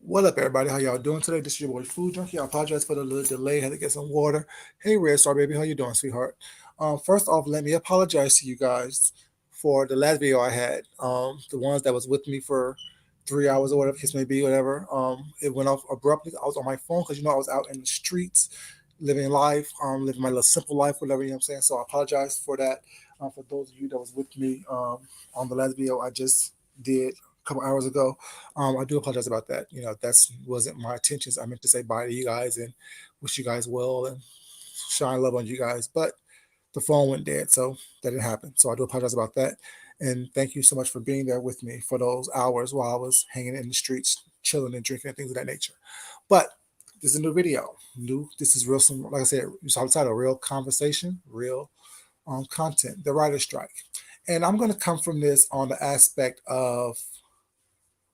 What up, everybody? How y'all doing today? This is your boy Food Junkie. I apologize for the little delay. Had to get some water. Hey, Red Star Baby, how you doing, sweetheart? First off, let me apologize to you guys for the last video I had. The ones that was with me for 3 hours or whatever case may be, whatever. It went off abruptly. I was on my phone because I was out in the streets, living life, living my little simple life, whatever I'm saying. So I apologize for that. For those of you that was with me on the last video I just did a couple hours ago. I do apologize about that. That's wasn't my intentions. I meant to say bye to you guys and wish you guys well and shine love on you guys. But the phone went dead, so that didn't happen. So I do apologize about that. And thank you so much for being there with me for those hours while I was hanging in the streets, chilling and drinking and things of that nature. But this is a new video. This is real. Some like I said, you saw the title: real conversation, real content. The writer's strike, and I'm going to come from this on the aspect of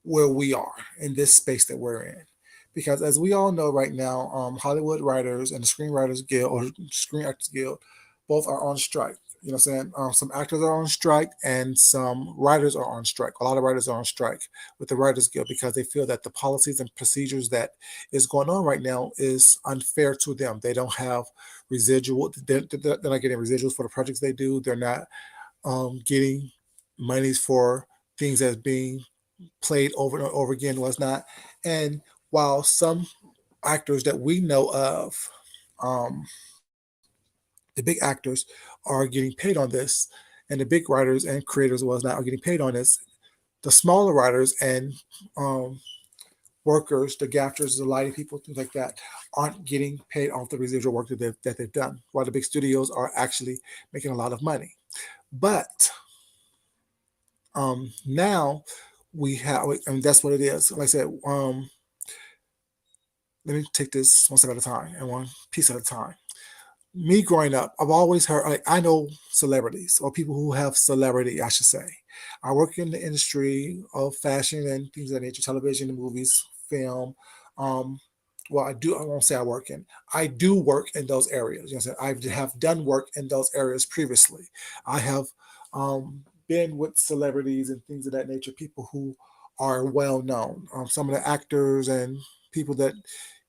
where we are in this space that we're in. Because as we all know right now, Hollywood Writers and the Screenwriters Guild or Screen Actors Guild both are on strike. You know what I'm saying? Some actors are on strike and some writers are on strike. A lot of writers are on strike with the Writers Guild because they feel that the policies and procedures that is going on right now is unfair to them. They don't have residual. They're not getting residuals for the projects they do. They're not getting monies for things that's being played over and over again, was not. And while some actors that we know of, um, the big actors, are getting paid on this, and the big writers and creators was not are getting paid on this, the smaller writers and um, workers, the gaffers, the lighting people, things like that, aren't getting paid off the residual work that they've done, while the big studios are actually making a lot of money. But now we have, I mean, that's what it is. Like I said, let me take this one step at a time and one piece at a time. Me growing up, I've always heard, like, I know celebrities or people who have celebrity, I should say. I work in the industry of fashion and things of that nature, television and movies, film. Um, well, I won't say I work in, I do work in those areas. You know, I have done work in those areas previously. I have um, been with celebrities and things of that nature, people who are well known. Some of the actors and people that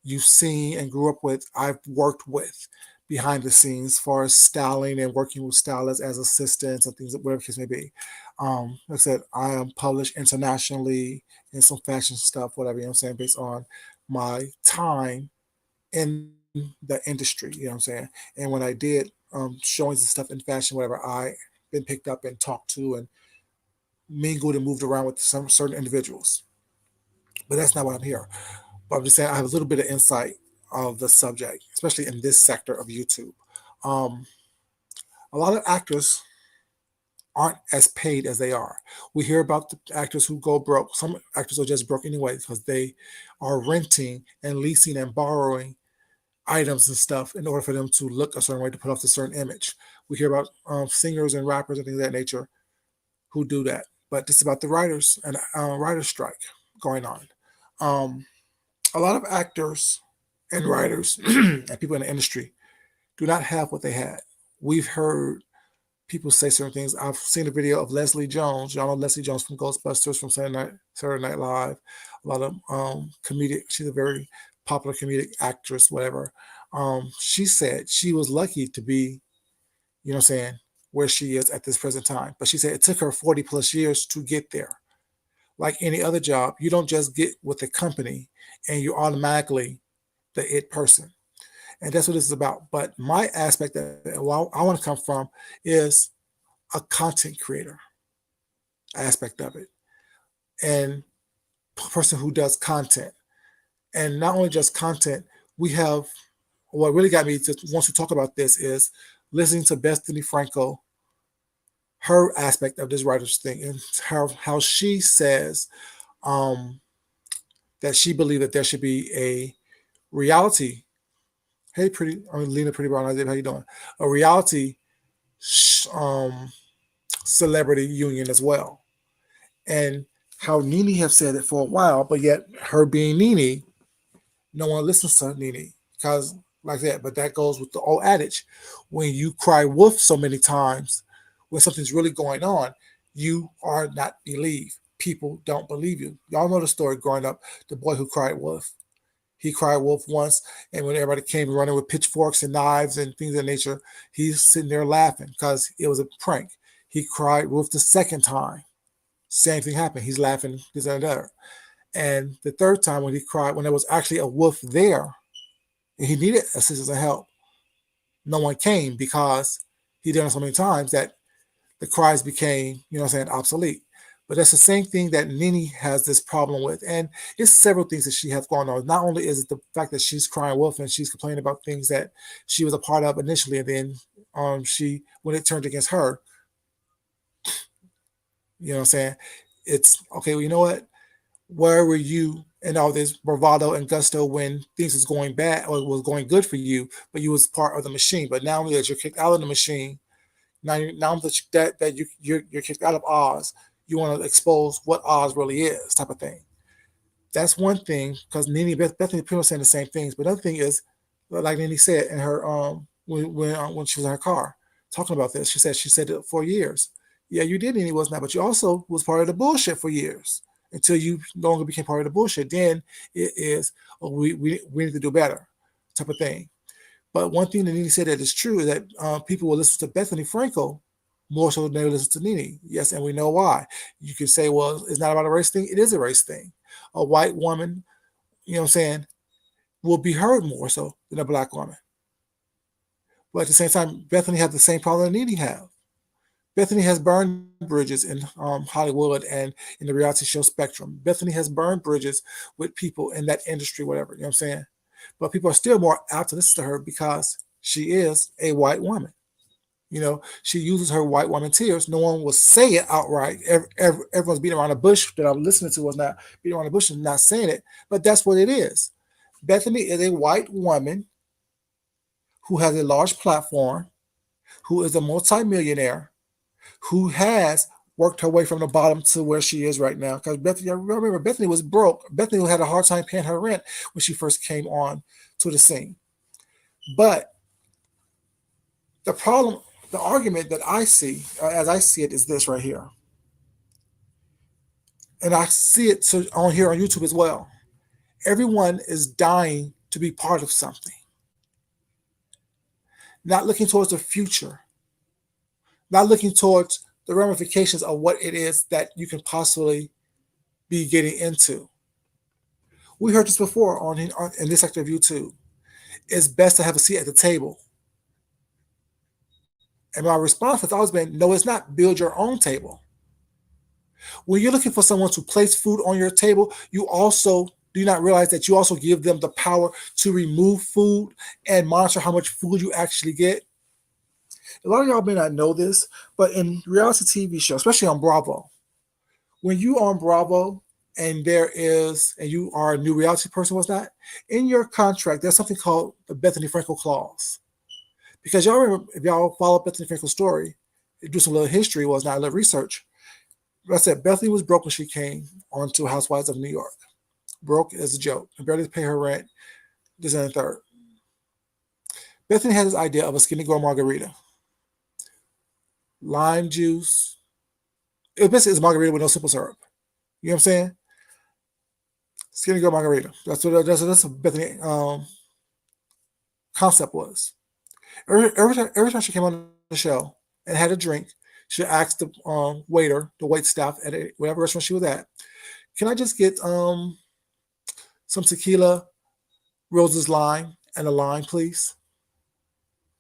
you've seen and grew up with, I've worked with behind the scenes as far as styling and working with stylists as assistants and things, whatever the case may be. Like I said, I am published internationally in some fashion stuff, whatever, you know what I'm saying, based on my time in the industry, you know what I'm saying? And when I did showings and stuff in fashion, whatever, I been picked up and talked to and mingled and moved around with some certain individuals. But that's not what I'm here. But I'm just saying I have a little bit of insight of the subject, especially in this sector of YouTube. Um, a lot of actors aren't as paid as they are. We hear about the actors who go broke. Some actors are just broke anyway because they are renting and leasing and borrowing items and stuff in order for them to look a certain way to put off a certain image. We hear about singers and rappers and things of that nature who do that. But it's about the writers and writers strike going on. Um, a lot of actors and writers and people in the industry do not have what they had. We've heard people say certain things. I've seen a video of Leslie Jones. Y'all know Leslie Jones from Ghostbusters, from Saturday Night Live. A lot of comedic. She's a very popular comedic actress, whatever. She said she was lucky to be, you know what I'm saying, where she is at this present time. But she said it took her 40 plus years to get there. Like any other job, you don't just get with the company and you're automatically the it person. And that's what this is about. But my aspect that I want to come from is a content creator aspect of it, and a person who does content. And not only just content, we have, what really got me to want to talk about this is listening to Bethany Frankel, her aspect of this writer's thing, and how she says um, that she believed that there should be a reality. Hey, Lena, pretty brown eyes, how you doing? A reality um, celebrity union as well, and how Nene have said it for a while, but yet her being Nene, no one listens to Nene because like that. But that goes with the old adage: when you cry wolf so many times, when something's really going on, you are not believed. people don't believe you. Y'all know the story growing up, the boy who cried wolf. He cried wolf once, and when everybody came running with pitchforks and knives and things of that nature, he's sitting there laughing because it was a prank. He cried wolf the second time. Same thing happened. He's laughing, this and that. And the third time when he cried, when there was actually a wolf there, and he needed assistance and help, no one came because he did it so many times that the cries became, obsolete. But that's the same thing that Nene has this problem with. And it's several things that she has going on. Not only is it the fact that she's crying wolf and she's complaining about things that she was a part of initially, and then when it turned against her, it's okay, well, you know what? Where were you in all this bravado and gusto when things was going bad or was going good for you, but you was part of the machine? But now that you're kicked out of the machine, now that you're kicked out of Oz, you want to expose what Oz really is, type of thing. That's one thing, because Bethany pretty much saying the same things. But another thing is, like Nene said in her when she was in her car talking about this, she said it for years. Yeah, you did, Nene, wasn't that? But you also was part of the bullshit for years until you no longer became part of the bullshit. Then it is, we need to do better, type of thing. But one thing that Nene said that is true is that people will listen to Bethany Frankel more so than they listen to Nene. Yes, and we know why. You could say, well, it's not about a race thing. It is a race thing. A white woman, will be heard more so than a black woman. But at the same time, Bethany has the same problem that Nene have. Bethany has burned bridges in Hollywood and in the reality show spectrum. Bethany has burned bridges with people in that industry, whatever, you know what I'm saying? But people are still more apt to listen to her because she is a white woman. She uses her white woman tears. No one will say it outright. Everyone's beating around the bush that I'm listening to was not beating around the bush and not saying it, but that's what it is. Bethany is a white woman who has a large platform, who is a multimillionaire, who has worked her way from the bottom to where she is right now. Because Bethany, I remember Bethany was broke. Bethany had a hard time paying her rent when she first came on to the scene. But the argument that I see, as I see it, is this right here. And I see it on here on YouTube as well. Everyone is dying to be part of something. Not looking towards the future. Not looking towards the ramifications of what it is that you can possibly be getting into. We heard this before in this sector of YouTube. It's best to have a seat at the table. And my response has always been, no, it's not. Build your own table. When you're looking for someone to place food on your table, you also do not realize that you also give them the power to remove food and monitor how much food you actually get. A lot of y'all may not know this, but in reality TV shows, especially on Bravo, when you on Bravo and you are a new reality person, what's that? In your contract, there's something called the Bethany Frankel clause. Because y'all remember, if y'all follow Bethany Frankel's story, do some little history, not a little research. I said Bethany was broke when she came on to Housewives of New York. Broke as a joke. Barely pay her rent. This and the third. Bethany had this idea of a skinny girl margarita. Lime juice. It basically is margarita with no simple syrup. You know what I'm saying? Skinny girl margarita. That's what Bethany concept was. Every time she came on the show and had a drink, she asked the waiter, the wait staff at whatever restaurant she was at, can I just get some tequila, Rose's lime, and a lime, please?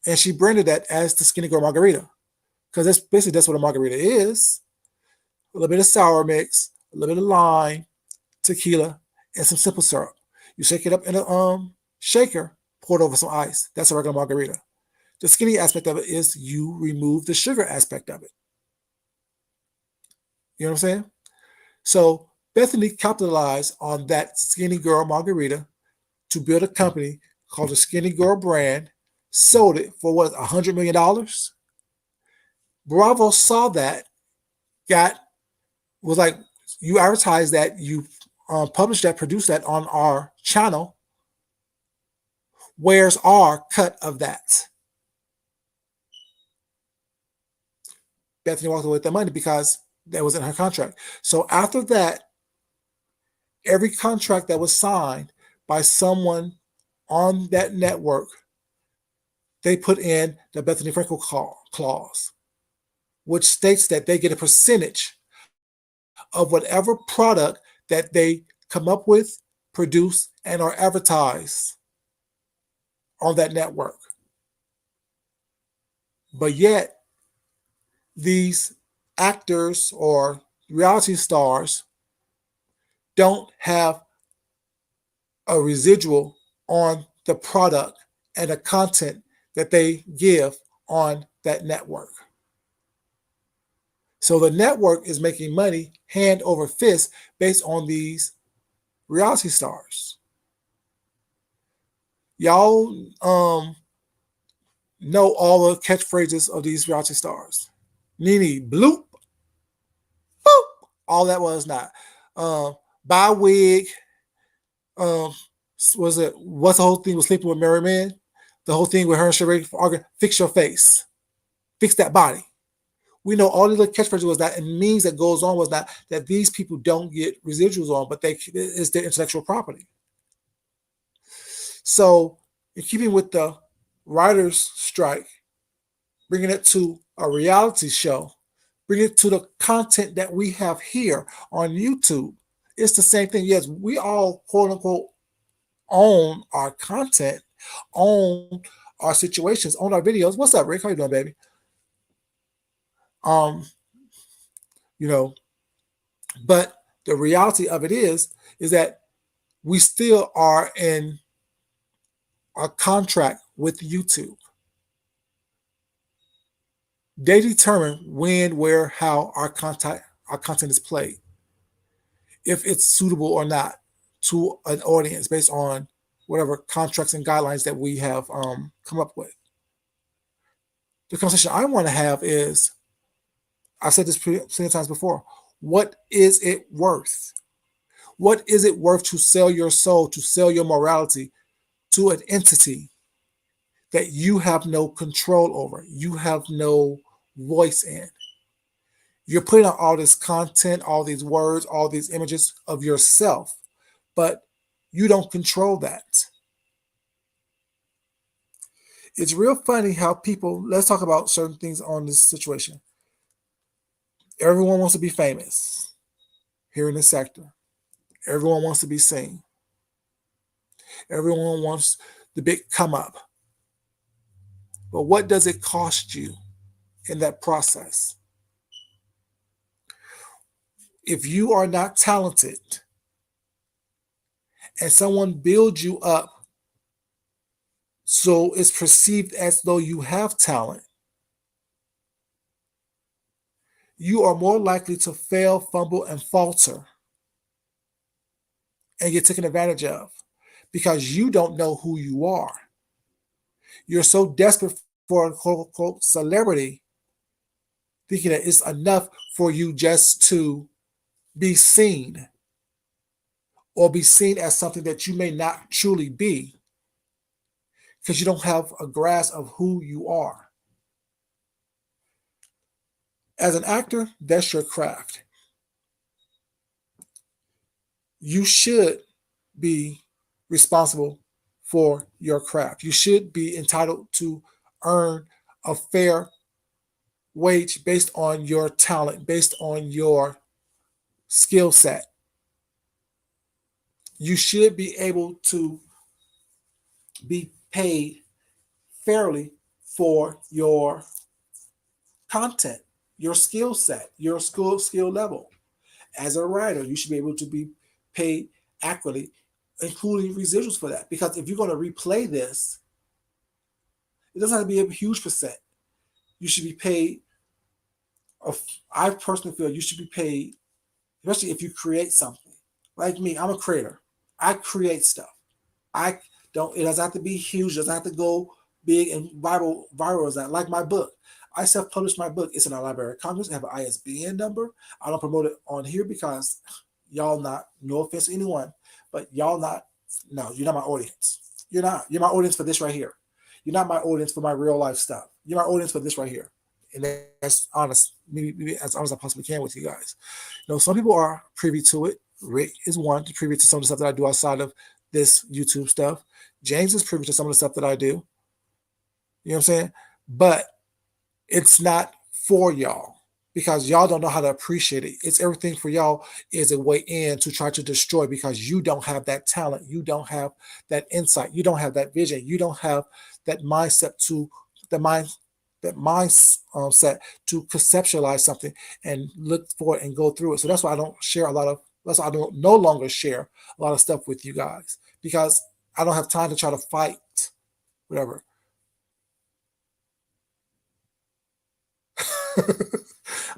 And she branded that as the Skinny Girl Margarita. Because that's what a margarita is. A little bit of sour mix, a little bit of lime, tequila, and some simple syrup. You shake it up in a shaker, pour it over some ice. That's a regular margarita. The skinny aspect of it is you remove the sugar aspect of it. You know what I'm saying? So Bethany capitalized on that Skinny Girl margarita to build a company called the Skinny Girl brand, sold it for $100 million? Bravo saw that, was like, you advertise that, you publish that, produce that on our channel. Where's our cut of that? Bethany walked away with that money because that was in her contract. So after that, every contract that was signed by someone on that network, they put in the Bethany Frankel clause, which states that they get a percentage of whatever product that they come up with, produce, and or advertise on that network. But yet, these actors or reality stars don't have a residual on the product and the content that they give on that network. So the network is making money hand over fist based on these reality stars. Y'all know all the catchphrases of these reality stars. Nene bloop, boop. All that was not. Buy wig. Was it what's the whole thing with sleeping with Mary Man? The whole thing with her and Sheree arguing, fix your face, fix that body. We know all the little catchphrases was that, and means that goes on was that these people don't get residuals on, but it's their intellectual property. So, in keeping with the writers' strike, bringing it to a reality show, bringing it to the content that we have here on YouTube, it's the same thing. Yes, we all quote unquote own our content, own our situations, own our videos. What's up, Rick? How you doing, baby? You know, but the reality of it is that we still are in a contract with YouTube. They determine when, where, how our content is played, if it's suitable or not to an audience based on whatever contracts and guidelines that we have come up with. The conversation I want to have is, I've said this plenty of times before, what is it worth? What is it worth to sell your soul, to sell your morality to an entity that you have no control over, you have no voice in? You're putting out all this content, all these words, all these images of yourself, but you don't control that. It's real funny how people, let's talk about certain things on this situation. Everyone wants to be famous here in this sector. Everyone wants to be seen. Everyone wants the big come up. But what does it cost you in that process? If you are not talented and someone builds you up so it's perceived as though you have talent, you are more likely to fail, fumble, and falter and get taken advantage of because you don't know who you are. You're so desperate for a quote unquote celebrity, thinking that it's enough for you just to be seen or be seen as something that you may not truly be because you don't have a grasp of who you are. As an actor, that's your craft. You should be responsible for your craft. You should be entitled to earn a fair wage based on your talent, based on your skill set. You should be able to be paid fairly for your content, your skill set, your skill level. As a writer, you should be able to be paid accurately, including residuals for that. Because if you're going to replay this, it doesn't have to be a huge percent. You should be paid. I personally feel you should be paid, especially if you create something. Like me, I'm a creator. I create stuff. I don't. It doesn't have to be huge. It doesn't have to go big and viral as that. Like my book, I self-published my book. It's in our Library of Congress. I have an ISBN number. I don't promote it on here because y'all not. No offense to anyone, but y'all not. No, you're not my audience. You're not. You're my audience for this right here. You're not my audience for my real life stuff. You're my audience for this right here. and that's honest, maybe as honest as I possibly can with you guys. Some people are privy to it. Rick is one, privy to some of the stuff that I do outside of this YouTube stuff. James is privy to some of the stuff that I do. You know what I'm saying? But it's not for y'all because y'all don't know how to appreciate it. It's everything for y'all is a way in to try to destroy because you don't have that talent. You don't have that insight. You don't have that vision. You don't have that mindset to the mind that mindset to conceptualize something and look for it and go through it. So that's why I don't share a lot of. That's why I don't no longer share a lot of stuff with you guys because I don't have time to try to fight whatever.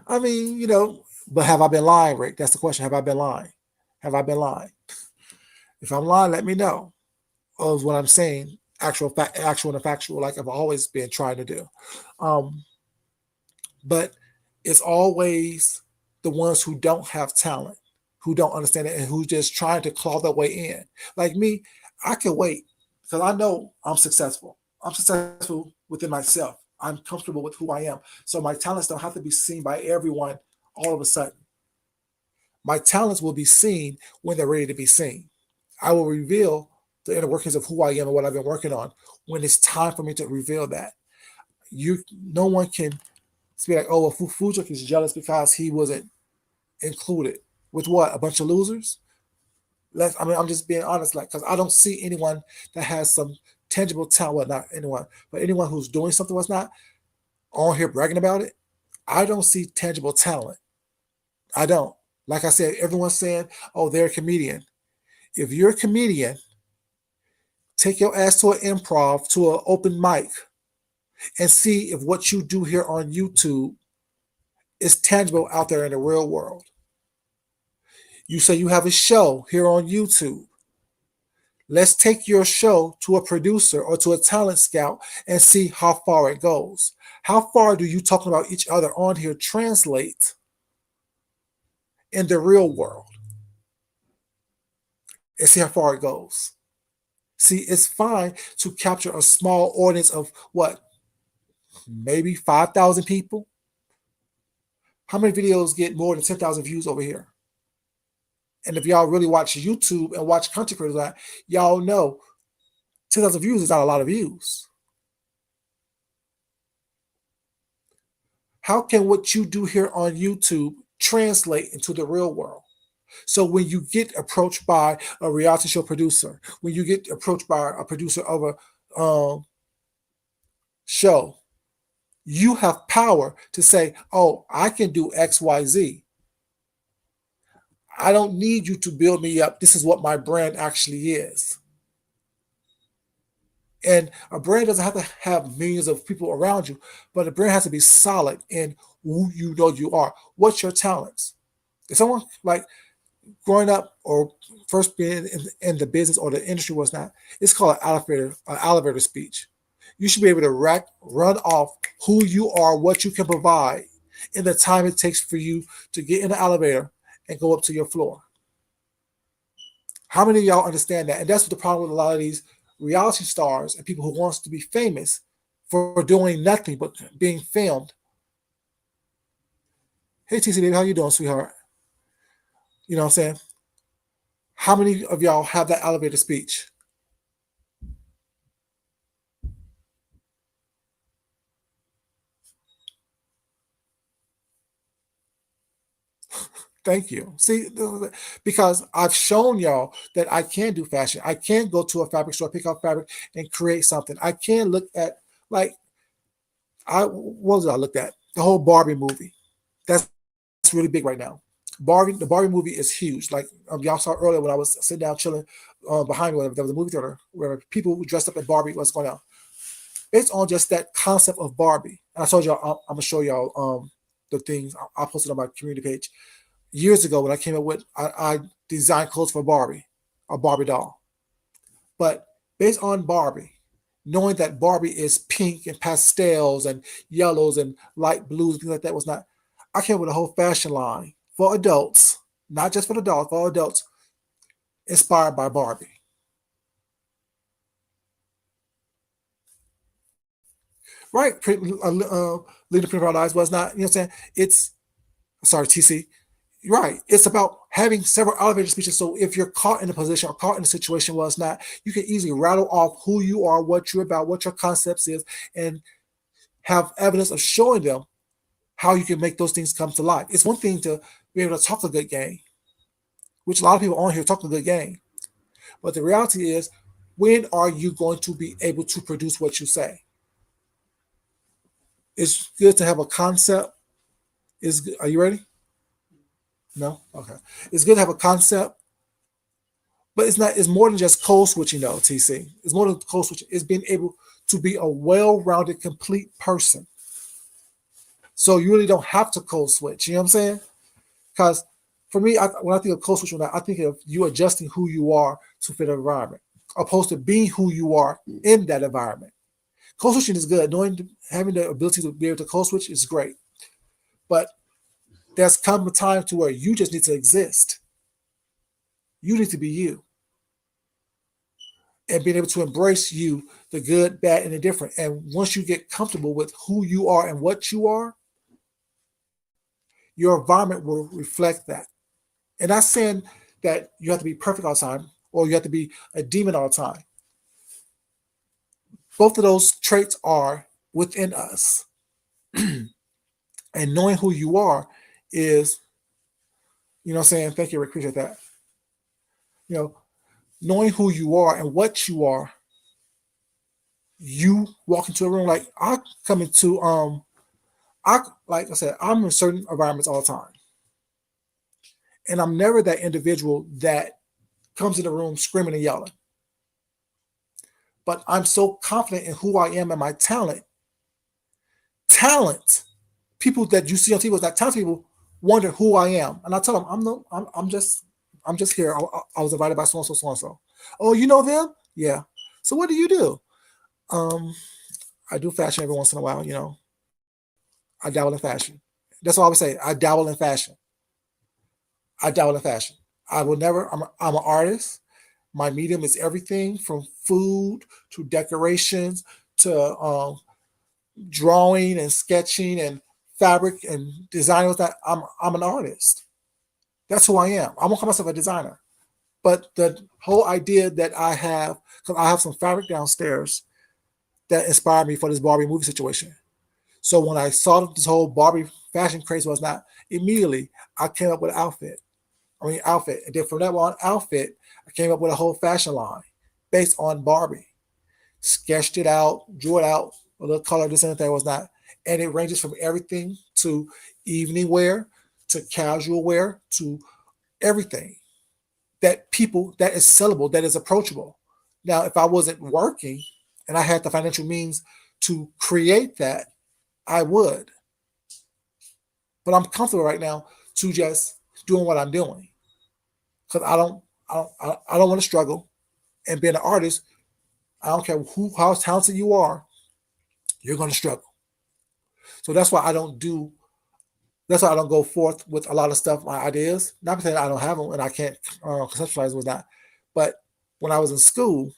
I mean, but have I been lying, Rick? That's the question. Have I been lying? Have I been lying? If I'm lying, let me know. Of what I'm saying, actual fact, actual and factual, like I've always been trying to do. Um, but it's always the ones who don't have talent, who don't understand it, and who just trying to claw their way in. Like me, I can wait because I know I'm successful. I'm successful within myself. I'm comfortable with who I am. So my talents don't have to be seen by everyone all of a sudden. My talents will be seen when they're ready to be seen. I will reveal the inner workings of who I am and what I've been working on when it's time for me to reveal that. No one can be like, oh, well, Fujik is jealous because he wasn't included. With what? A bunch of losers? I'm just being honest, like, because I don't see anyone that has some tangible talent, well, not anyone, but anyone who's doing something was not on here bragging about it. I don't see tangible talent. I don't. Like I said, everyone's saying, oh, they're a comedian. If you're a comedian, take your ass to an improv, to an open mic, and see if what you do here on YouTube is tangible out there in the real world. You say you have a show here on YouTube. Let's take your show to a producer or to a talent scout and see how far it goes. How far do you talking about each other on here translate in the real world? And see how far it goes. See, it's fine to capture a small audience of what? Maybe 5,000 people. How many videos get more than 10,000 views over here? And if y'all really watch YouTube and watch content creators, y'all know 10,000 views is not a lot of views. How can what you do here on YouTube translate into the real world? So when you get approached by a reality show producer, when you get approached by a producer of a show, you have power to say, oh, I can do X, Y, Z. I don't need you to build me up. This is what my brand actually is. And a brand doesn't have to have millions of people around you, but a brand has to be solid in who you know you are. What's your talents? If someone like growing up or first being in the business or the industry was not, it's called an elevator speech. You should be able to run off who you are, what you can provide, in the time it takes for you to get in the elevator and go up to your floor. How many of y'all understand that? And that's what the problem with a lot of these reality stars and people who wants to be famous for doing nothing but being filmed. Hey TC baby, how you doing, sweetheart? You know what I'm saying? How many of y'all have that elevator speech? Thank you. See, because I've shown y'all that I can do fashion. I can go to a fabric store, pick out fabric, and create something. I can look at like what was it I looked at? The whole Barbie movie. That's really big right now. The Barbie movie is huge. Like y'all saw earlier when I was sitting down chilling behind me, there was a movie theater where people dressed up in Barbie was going on. Based on just that concept of Barbie. And I told y'all I'm gonna show y'all the things I posted on my community page years ago when I came up with I designed clothes for Barbie, a Barbie doll. But based on Barbie, knowing that Barbie is pink and pastels and yellows and light blues, things like that was not. I came up with a whole fashion line for adults, not just for the dolls, for adults, inspired by Barbie. right? Leading Print Our Lives was not, you know what I'm saying? It's, sorry, TC. Right. It's about having several elevator speeches. So if you're caught in a position or caught in a situation where it's not, you can easily rattle off who you are, what you're about, what your concepts is, and have evidence of showing them how you can make those things come to life. It's one thing to be able to talk a good game, which a lot of people on here talk a good game. But the reality is, when are you going to be able to produce what you say? It's good to have a concept. Are you ready? No? Okay. It's good to have a concept, but it's not. It's more than just code switching, though. TC. It's more than code switching. It's being able to be a well-rounded, complete person. So you really don't have to code switch. You know what I'm saying? Because for me, when I think of code switching, I think of you adjusting who you are to fit an environment, opposed to being who you are in that environment. Code switching is good. Having the ability to be able to code switch is great, but there's come a time to where you just need to exist. You need to be you, and being able to embrace you, the good, bad, and the different. And once you get comfortable with who you are and what you are, your environment will reflect that. And not saying that you have to be perfect all the time or you have to be a demon all the time. Both of those traits are within us. And knowing who you are is, you know what I'm saying? Thank you, Rick. Appreciate that. You know, knowing who you are and what you are, you walk into a room like I come into I like I said, I'm in certain environments all the time. And I'm never that individual that comes in the room screaming and yelling. But I'm so confident in who I am and my talent. Talent. People that you see on TV, that talented people wonder who I am. And I tell them, I'm just here. I was invited by so and so, so and so. Oh, you know them? Yeah. So what do you do? Um, I do fashion every once in a while, you know. I dabble in fashion. That's all I would say. I dabble in fashion. I dabble in fashion. I will never, I'm an artist. My medium is everything from food to decorations to drawing and sketching and fabric and designing. With that, I'm an artist. That's who I am. I won't call myself a designer, but the whole idea that I have, because I have some fabric downstairs that inspired me for this Barbie movie situation. So when I saw this whole Barbie fashion craze was not immediately, I came up with an outfit. Outfit, and then from that one outfit, I came up with a whole fashion line based on Barbie. Sketched it out, drew it out, a little color, this and that was not, and it ranges from everything to evening wear to casual wear to everything that is sellable, that is approachable. Now, if I wasn't working and I had the financial means to create that, I would. But I'm comfortable right now to just doing what I'm doing because I don't want to struggle. And being an artist, I don't care how talented you are, you're going to struggle. So that's why I don't do. That's why I don't go forth with a lot of stuff, my ideas. Not because I don't have them and I can't conceptualize with that. But when I was in school,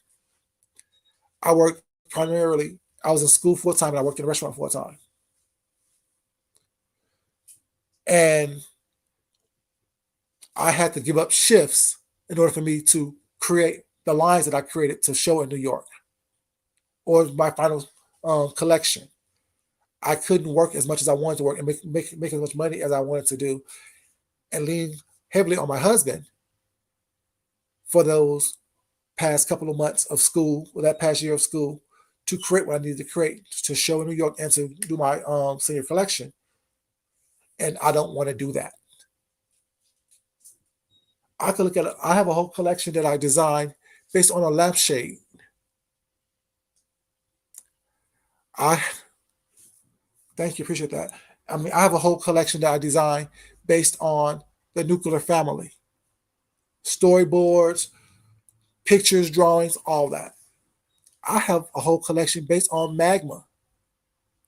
I worked primarily. I was in school full time and I worked in a restaurant full time. And I had to give up shifts in order for me to create the lines that I created to show in New York or my final collection. I couldn't work as much as I wanted to work and make as much money as I wanted to do and lean heavily on my husband for those past couple of months of school, or that past year of school, to create what I needed to create to show in New York and to do my senior collection. And I don't want to do that. I could look at it. I have a whole collection that I designed based on a lampshade. I thank you, appreciate that. I mean, I have a whole collection that I designed based on the nuclear family, storyboards, pictures, drawings, all that. I have a whole collection based on magma.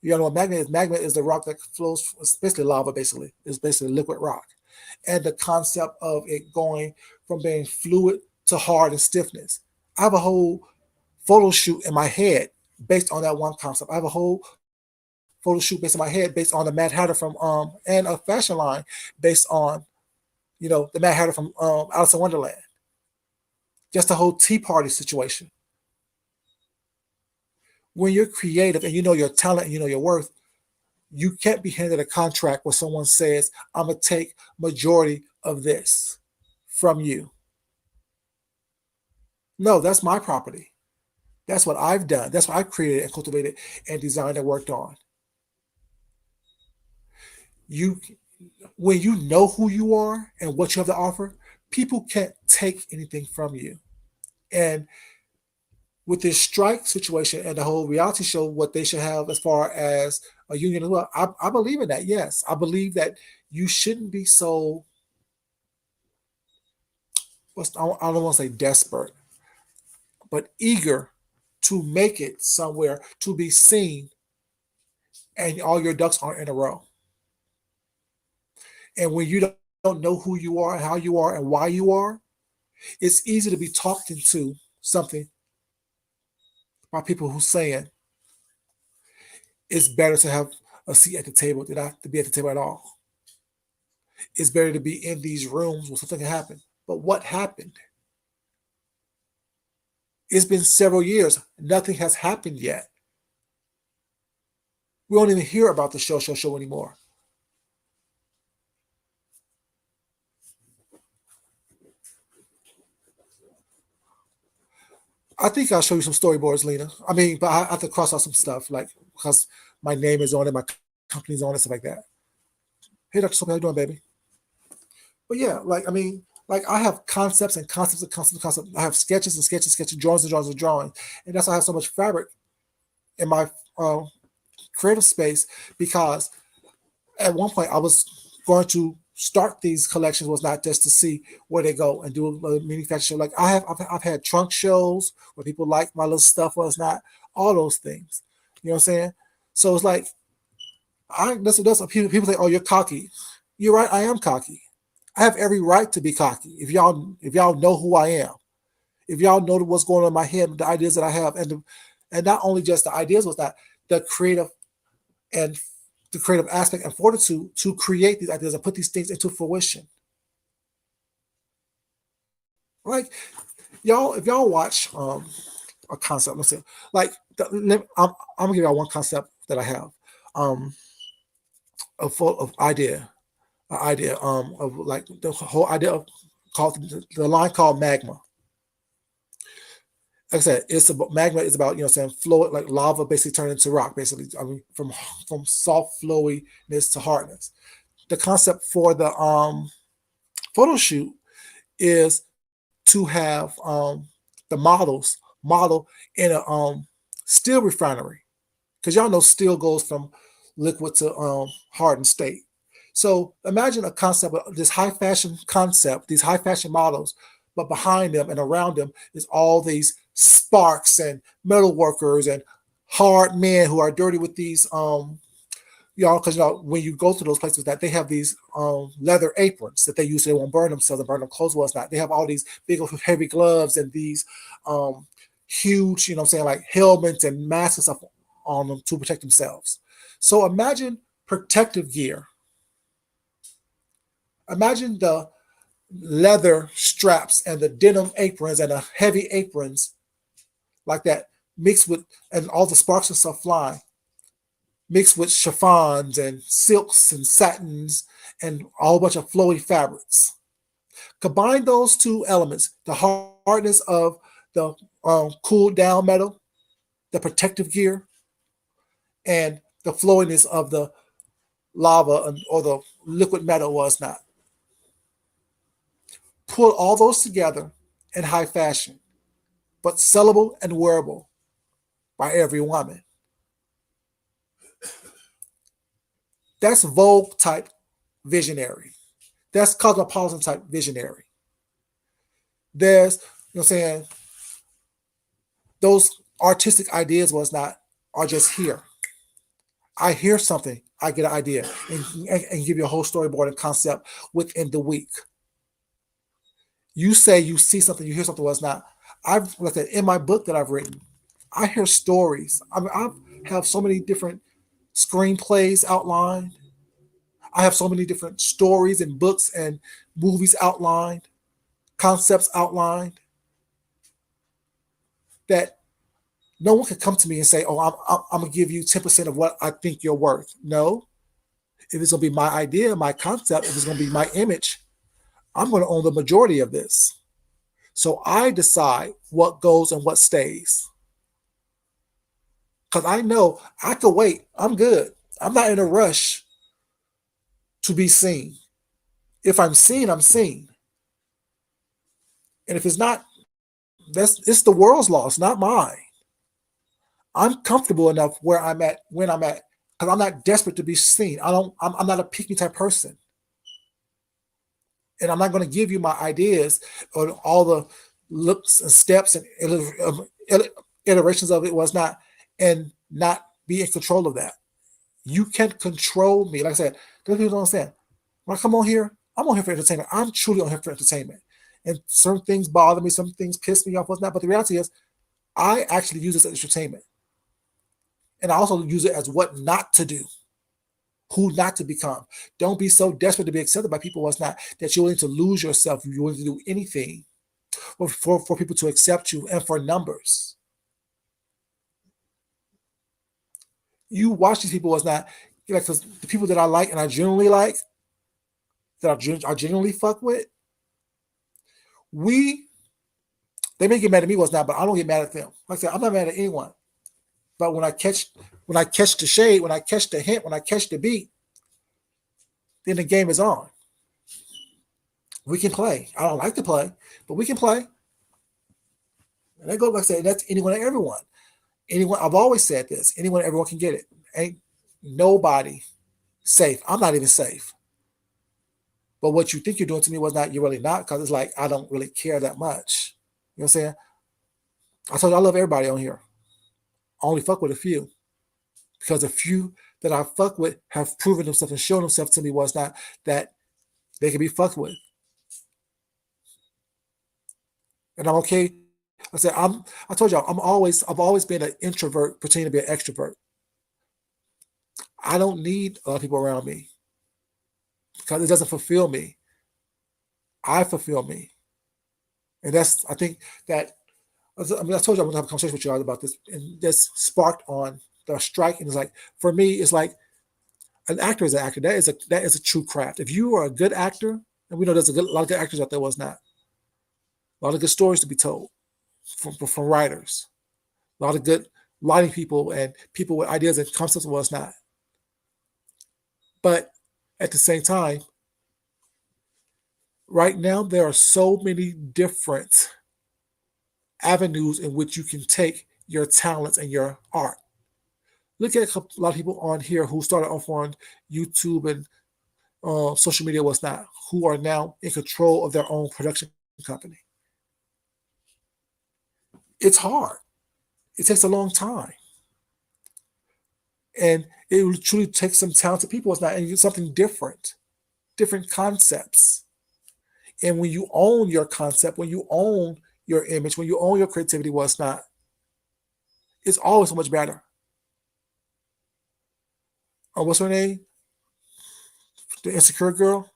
You know what magma is? Magma is the rock that flows. It's basically lava. Basically, it's basically liquid rock, and the concept of it going from being fluid to hard and stiffness. I have a whole photo shoot in my head based on that one concept. I have a whole photo shoot based on my head, based on the Mad Hatter from and a fashion line based on the Mad Hatter from Alice in Wonderland. Just the whole Tea Party situation. When you're creative and you know your talent and you know your worth, you can't be handed a contract where someone says, "I'm gonna take majority of this from you." No, that's my property. That's what I've done. That's what I've created and cultivated and designed and worked on. You, when you know who you are and what you have to offer, people can't take anything from you. And with this strike situation and the whole reality show, what they should have as far as a union as well, I believe in that. Yes, I believe that you shouldn't be so. I don't want to say desperate, but eager to make it somewhere to be seen, and all your ducks aren't in a row. And when you don't know who you are and how you are and why you are, it's easy to be talked into something by people who saying it's better to have a seat at the table than not to be at the table at all. It's better to be in these rooms where something can happen. But what happened? It's been several years. Nothing has happened yet. We don't even hear about the show anymore. I think I'll show you some storyboards, Lena. I mean, but I have to cross out some stuff, like because my name is on it, my company's on it, stuff like that. Hey, Dr. Sophie, how you doing, baby? But yeah, like I mean, like I have concepts and concepts and concepts and concepts. I have sketches and sketches, sketches, drawings and drawings and drawings, and that's why I have so much fabric in my uh, creative space because at one point I was going to start these collections was not just to see where they go and do a manufacturer show. Like I've had trunk shows where people like my little stuff was not all those things. You know what I'm saying? So it's like that's what people say. Oh, you're cocky. You're right. I am cocky. I have every right to be cocky. If y'all know who I am, if y'all know what's going on in my head, the ideas that I have, and not only just the ideas was that the creative and the creative aspect and fortitude to create these ideas and put these things into fruition. Like y'all, if y'all watch a concept, let's say, like I'm gonna give y'all one concept that I have, um, of idea, an idea, of like the whole idea of called the line called magma. Like I said, it's about magma is about saying fluid like lava basically turned into rock basically. I mean from soft flowiness to hardness. The concept for the photo shoot is to have the model in a steel refinery because y'all know steel goes from liquid to hardened state. So imagine a concept of this high fashion concept, these high fashion models, but behind them and around them is all these sparks and metal workers and hard men who are dirty with these because when you go to those places that they have these leather aprons that they use so they won't burn themselves and burn their clothes was not. They have all these big heavy gloves and these um huge, what I'm saying, like helmets and masks and stuff on them to protect themselves. So imagine protective gear. Imagine the leather straps and the denim aprons and the heavy aprons like that mixed with and all the sparks and stuff flying mixed with chiffons and silks and satins and a whole bunch of flowy fabrics. Combine those two elements, the hardness of the cooled down metal, the protective gear, and the flowiness of the lava or the liquid metal was not. Pull all those together in high fashion, but sellable and wearable by every woman. That's Vogue type visionary. That's cosmopolitan type visionary. There's, what I'm saying, those artistic ideas was not are just here. I hear something, I get an idea, and give you a whole storyboard and concept within the week. You say you see something, you hear something was not. I've like that in my book that I've written. I hear stories. I mean, I have so many different screenplays outlined. I have so many different stories and books and movies outlined, concepts outlined, that no one can come to me and say, "Oh, I'm gonna give you 10% of what I think you're worth." No, if it's gonna be my idea, my concept, if it's gonna be my image, I'm gonna own the majority of this. So I decide what goes and what stays. Because I know I could wait. I'm good. I'm not in a rush to be seen. If I'm seen, I'm seen. And if it's not, it's the world's loss, not mine. I'm comfortable enough where I'm at when I'm at, because I'm not desperate to be seen. I'm not a picky type person. And I'm not going to give you my ideas or all the looks and steps and iterations of it was not, and not be in control of that. You can control me. Like I said, those people don't understand. When I come on here, I'm on here for entertainment. I'm truly on here for entertainment. And certain things bother me, some things piss me off, what's not. But the reality is, I actually use this as entertainment. And I also use it as what not to do, who not to become. Don't be so desperate to be accepted by people what's not, that you're willing to lose yourself. You're willing to do anything for people to accept you and for numbers. You watch these people what's not, like, because the people that I like and I genuinely like, that I genuinely fuck with, they may get mad at me what's not, but I don't get mad at them. Like I said, I'm not mad at anyone. But when I catch the shade, when I catch the hint, when I catch the beat, then the game is on. We can play. I don't like to play, but we can play. And I go, like I said, that's anyone and everyone. Anyone, I've always said this, anyone and everyone can get it. Ain't nobody safe. I'm not even safe. But what you think you're doing to me was not, you're really not, because it's like, I don't really care that much. You know what I'm saying? I told you I love everybody on here. I only fuck with a few. Because a few that I fuck with have proven themselves and shown themselves to me was not that they can be fucked with. And I'm okay. I told y'all, I've always been an introvert pretending to be an extrovert. I don't need a lot of people around me because it doesn't fulfill me. I fulfill me. And I think that, I told you I'm going to have a conversation with you all about this, and this sparked on the strike. And it's like, for me, it's like, an actor is an actor. That is a true craft. If you are a good actor, and we know there's a lot of good actors out there, was not. A lot of good stories to be told from writers. A lot of good lighting people and people with ideas and concepts was not. But at the same time, right now, there are so many different avenues in which you can take your talents and your art. Look at a lot of people on here who started off on YouTube and social media was not, who are now in control of their own production company. It's hard. It takes a long time. And it will truly take some talented people. It's not, and something different concepts. And when you own your concept, when you own your image, when you own your creativity, what's not, it's always so much better. What's her name? The Insecure girl.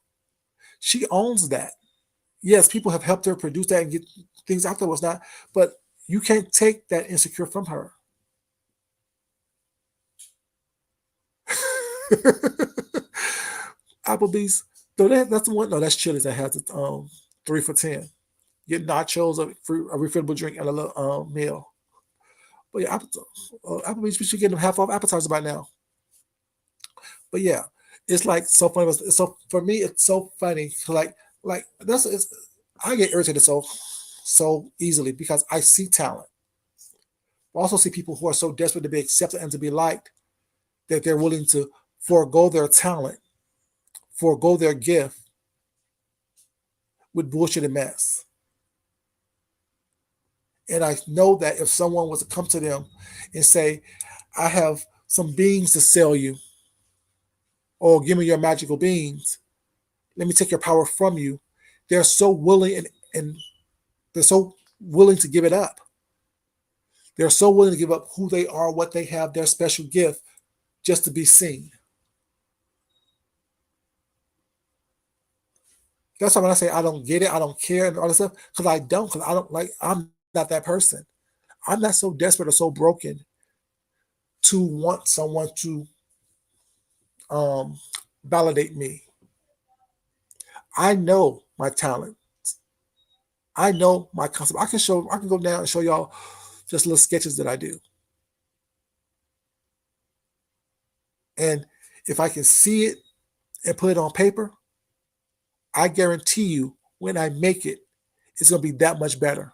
She owns that. Yes, people have helped her produce that and get things out there, what's not, but you can't take that Insecure from her. Applebee's, no, that's the one. No, that's Chili's that has the 3 for $10. Get nachos, a refillable drink, and a little meal. But yeah, Applebee's, we should get them half off appetizers by now. But yeah, it's like so funny. So for me, it's so funny. Like I get irritated so easily because I see talent. I also see people who are so desperate to be accepted and to be liked that they're willing to forego their talent, forego their gift with bullshit and mess. And I know that if someone was to come to them and say, I have some beans to sell you, or give me your magical beans, let me take your power from you, they're so willing and they're so willing to give it up. They're so willing to give up who they are, what they have, their special gift, just to be seen. That's why when I say I don't get it, I don't care, and all this stuff, because I don't like, I'm not that person. I'm not so desperate or so broken to want someone to um, validate me. I know my talent. I know my concept. I can go down and show y'all just little sketches that I do. And if I can see it and put it on paper, I guarantee you when I make it, it's going to be that much better,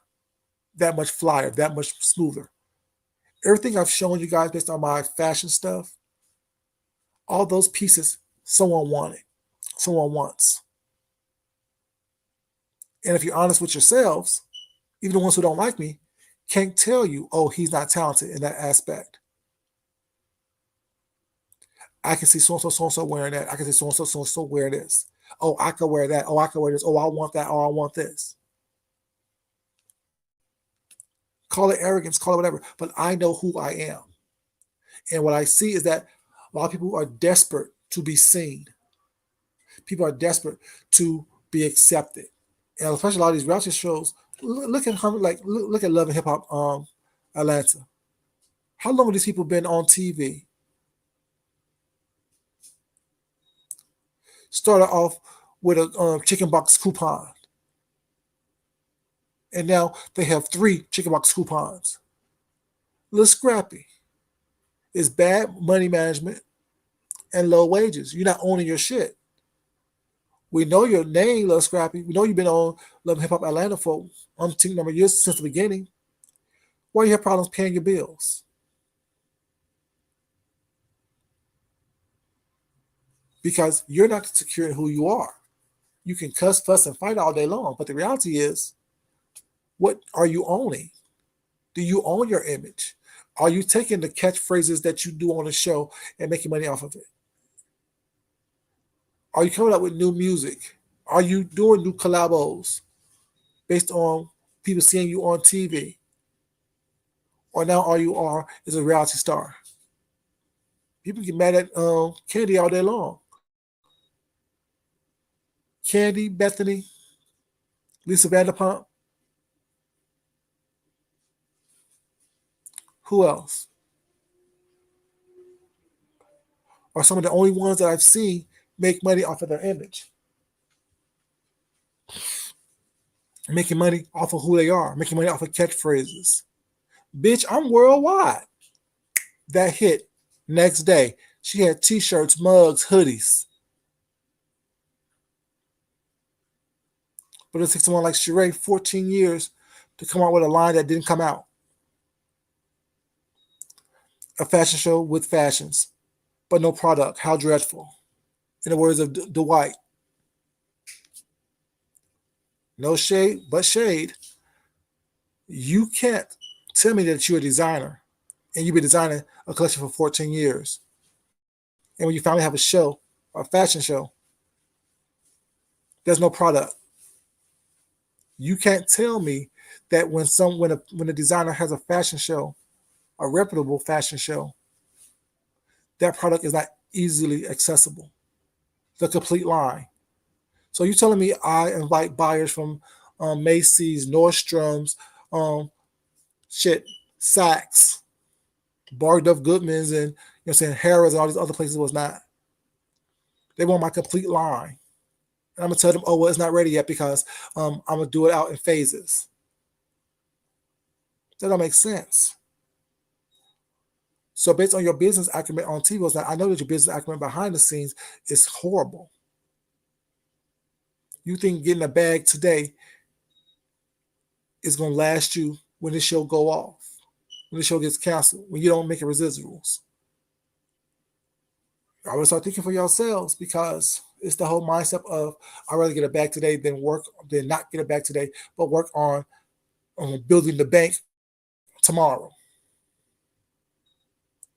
that much flyer, that much smoother. Everything I've shown you guys based on my fashion stuff, all those pieces, someone wanted, someone wants. And if you're honest with yourselves, even the ones who don't like me can't tell you, oh, he's not talented in that aspect. I can see so and so wearing that. I can see so and so wearing this. Oh, I could wear that. Oh, I could wear this. Oh, I want that. Oh, I want this. Call it arrogance, call it whatever. But I know who I am. And what I see is that a lot of people are desperate to be seen. People are desperate to be accepted. And especially a lot of these reality shows, look at look at Love and Hip Hop Atlanta. How long have these people been on TV? Started off with a chicken box coupon, and now they have 3 chicken box coupons. A little scrappy. It's bad money management and low wages. You're not owning your shit. We know your name, Lil Scrappy. We know you've been on Love and Hip Hop Atlanta for umpteen number of years since the beginning. Why do you have problems paying your bills? Because you're not secure in who you are. You can cuss, fuss, and fight all day long, but the reality is, what are you owning? Do you own your image? Are you taking the catchphrases that you do on the show and making money off of it? Are you coming up with new music? Are you doing new collabos based on people seeing you on TV? Or now all you are is a reality star? People get mad at Candy all day long. Candy, Bethany, Lisa Vanderpump. Who else? Are some of the only ones that I've seen make money off of their image. Making money off of who they are, making money off of catchphrases. Bitch, I'm worldwide. That hit next day. She had t-shirts, mugs, hoodies. But it took someone like Sheree 14 years to come out with a line that didn't come out. A fashion show with fashions, but no product. How dreadful. In the words of Dwight. No shade, but shade. You can't tell me that you're a designer and you've been designing a collection for 14 years. And when you finally have a show, a fashion show, there's no product. You can't tell me that when a designer has a fashion show, a reputable fashion show, that product is not easily accessible. The complete line. So you're telling me I invite buyers from Macy's, Nordstrom's, um, Saks, Bergdorf Goodman's, and Harrods and all these other places was not. They want my complete line. And I'm gonna tell them, oh well, it's not ready yet because I'm gonna do it out in phases. That don't make sense. So based on your business acumen on TV, I know that your business acumen behind the scenes is horrible. You think getting a bag today is gonna last you when this show go off, when the show gets canceled, when you don't make it residuals. I would start thinking for yourselves because it's the whole mindset of I'd rather get a bag today than not get a bag today, but work on building the bank tomorrow.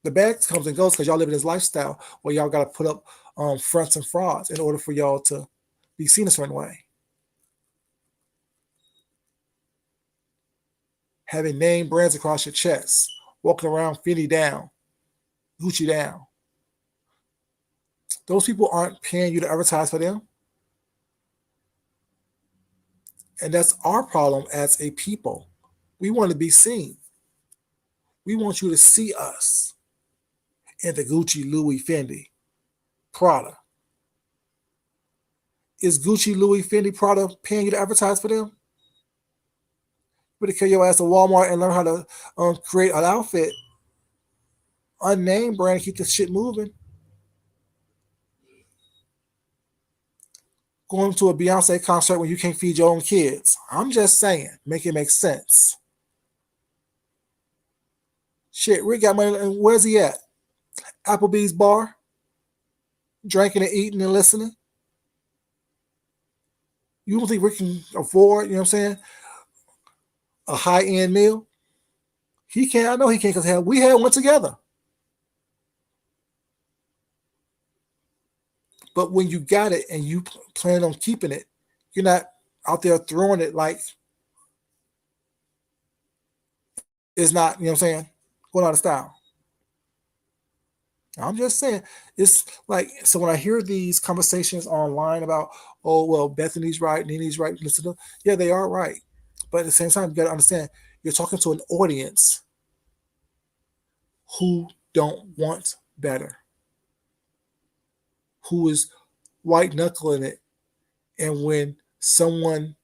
The bag comes and goes because y'all live in this lifestyle where y'all got to put up fronts and frauds in order for y'all to be seen a certain way. Having name brands across your chest, walking around Fendi down, Gucci down. Those people aren't paying you to advertise for them. And that's our problem as a people. We want to be seen. We want you to see us in the Gucci, Louis, Fendi, Prada. Is Gucci, Louis, Fendi, Prada paying you to advertise for them? You better carry your ass to Walmart and learn how to create an outfit, unnamed brand, keep the shit moving. Going to a Beyonce concert when you can't feed your own kids. I'm just saying, make it make sense. Shit, Rick got money. And where's he at? Applebee's bar, drinking and eating and listening. You don't think Rick can afford, you know what I'm saying, a high end meal? He can't. I know he can't because we had one together. But when you got it and you plan on keeping it, you're not out there throwing it like it's not, you know what I'm saying, going out of style. I'm just saying, it's like, so when I hear these conversations online about, oh, well, Bethany's right, Nini's right, listen to, yeah, they are right. But at the same time, you got to understand, you're talking to an audience who don't want better, who is white knuckling it. And when someone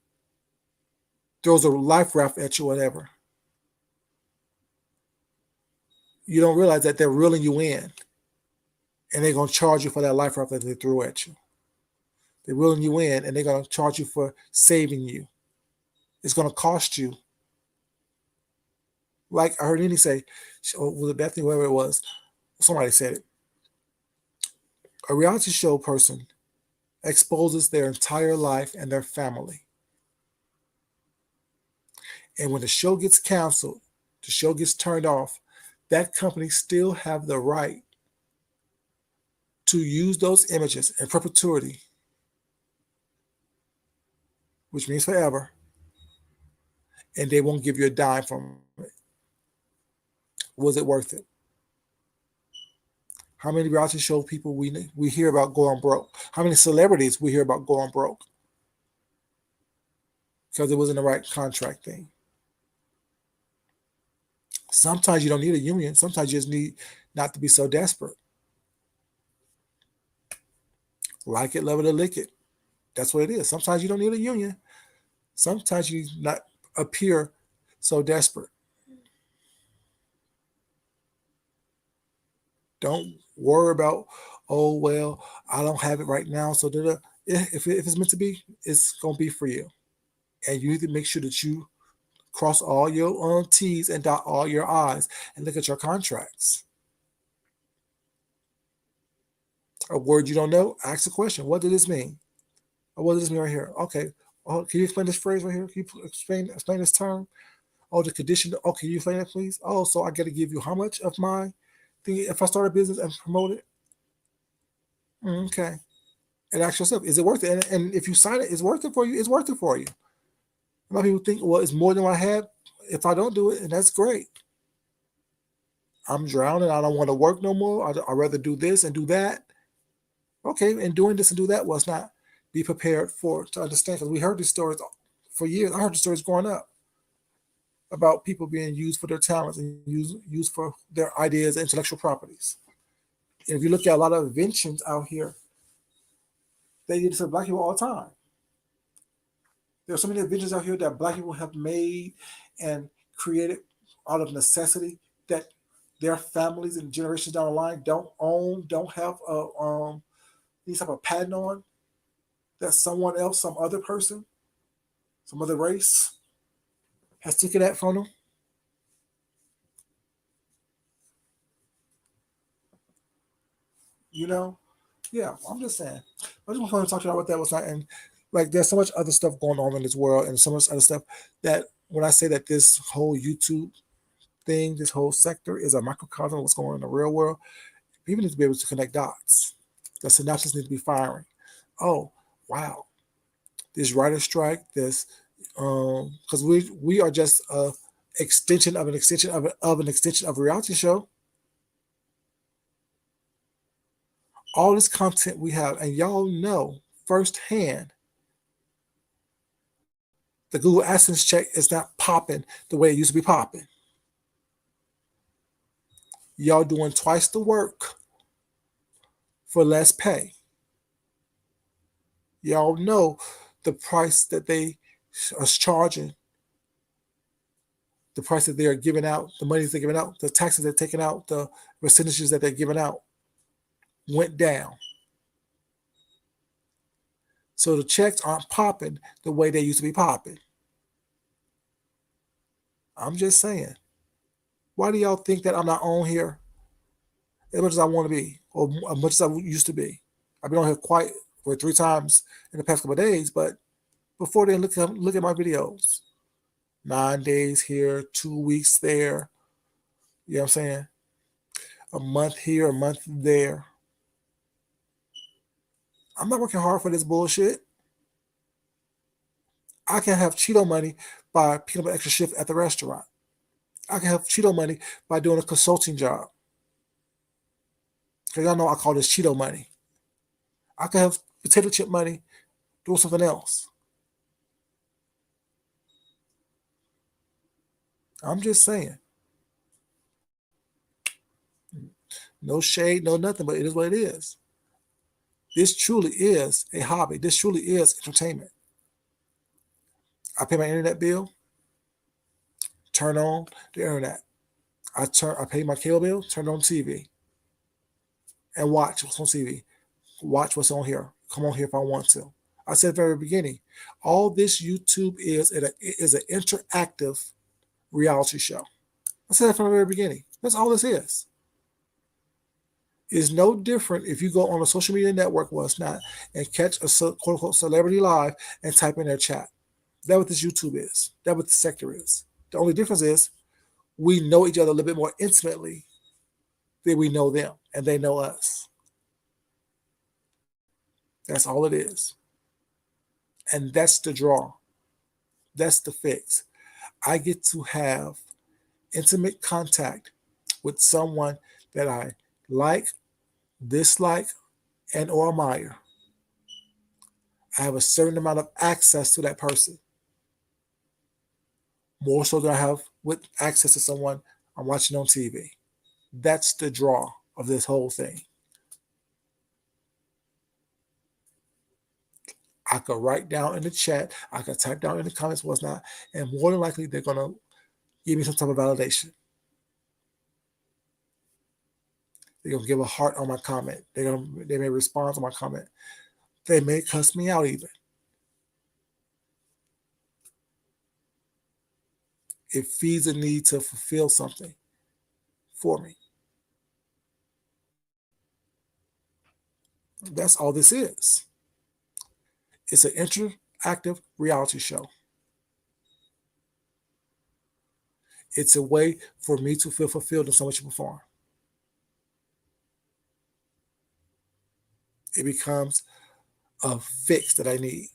throws a life raft at you, whatever, you don't realize that they're reeling you in and they're going to charge you for that life raft that they threw at you. They're reeling you in and they're going to charge you for saving you. It's going to cost you. Like I heard Nini say, or was it Bethany, whoever it was, somebody said it. A reality show person exposes their entire life and their family. And when the show gets canceled, the show gets turned off, that company still have the right to use those images in perpetuity, which means forever, and they won't give you a dime from it. Was it worth it? How many reality show people we hear about going broke? How many celebrities we hear about going broke? Because it wasn't the right contract thing. Sometimes you don't need a union. Sometimes you just need not to be so desperate. Like it, love it, or lick it. That's what it is. Sometimes you don't need a union. Sometimes you not appear so desperate. Don't worry about, oh, well, I don't have it right now. So if it's meant to be, it's going to be for you. And you need to make sure that you cross all your T's and dot all your I's and look at your contracts. A word you don't know, ask a question. What does this mean? Or what does this mean right here? Okay. Oh, can you explain this phrase right here? Can you explain this term? Oh, the condition. Oh, can you explain that, please? Oh, so I got to give you how much of my thing if I start a business and promote it? Okay. And ask yourself, is it worth it? And if you sign it, it's worth it for you. It's worth it for you. A lot of people think, well, it's more than what I have if I don't do it, and that's great. I'm drowning. I don't want to work no more. I'd rather do this and do that. Okay, and doing this and do that was not be prepared for to understand because we heard these stories for years. I heard the stories growing up about people being used for their talents and used for their ideas and intellectual properties. And if you look at a lot of inventions out here, they use for black people all the time. There are so many inventions out here that black people have made and created out of necessity that their families and generations down the line don't own, don't have a these type of patent on that someone else, some other person, some other race has taken that from them. You know, yeah. I'm just saying. I just want to talk to you about what that was not, and like there's so much other stuff going on in this world, and so much other stuff that when I say that this whole YouTube thing, this whole sector is a microcosm of what's going on in the real world, people need to be able to connect dots. The synopsis needs to be firing. Oh, wow. This writer strike, this because we are just a extension of an extension of an extension of a reality show. all this content we have, and y'all know firsthand the Google AdSense check is not popping the way it used to be popping. Y'all doing twice the work for less pay. Y'all know the price that they are charging, the price that they are giving out, the money they're giving out, the taxes they're taking out, the percentages that they're giving out went down. So the checks aren't popping the way they used to be popping. I'm just saying. Why do y'all think that I'm not on here as much as I want to be, or as much as I used to be? I've been on here quite for 3 times in the past couple of days, but before then, look at my videos. 9 days here, 2 weeks there. You know what I'm saying? A month here, a month there. I'm not working hard for this bullshit. I can have Cheeto money by picking up an extra shift at the restaurant. I can have Cheeto money by doing a consulting job. Because y'all know I call this Cheeto money. I can have potato chip money doing something else. I'm just saying. No shade, no nothing, but it is what it is. This truly is a hobby. This truly is entertainment. I pay my internet bill, turn on the internet. I pay my cable bill, turn on TV, and watch what's on TV. Watch what's on here. Come on here if I want to. I said at the very beginning, all this YouTube is an interactive reality show. I said that from the very beginning. That's all this is. It's no different if you go on a social media network, not, and catch a quote unquote celebrity live and type in their chat. That's what this YouTube is. That's what the sector is. The only difference is we know each other a little bit more intimately than we know them, and they know us. That's all it is. And that's the draw. That's the fix. I get to have intimate contact with someone that I like, dislike, and or admire. I have a certain amount of access to that person. More so than I have with access to someone I'm watching on TV. That's the draw of this whole thing. I could write down in the chat, I could type down in the comments what's not, and more than likely they're gonna give me some type of validation. They're gonna give a heart on my comment. They may respond to my comment. They may cuss me out even. It feeds a need to fulfill something for me. That's all this is. It's an interactive reality show. It's a way for me to feel fulfilled in so much perform. It becomes a fix that I need.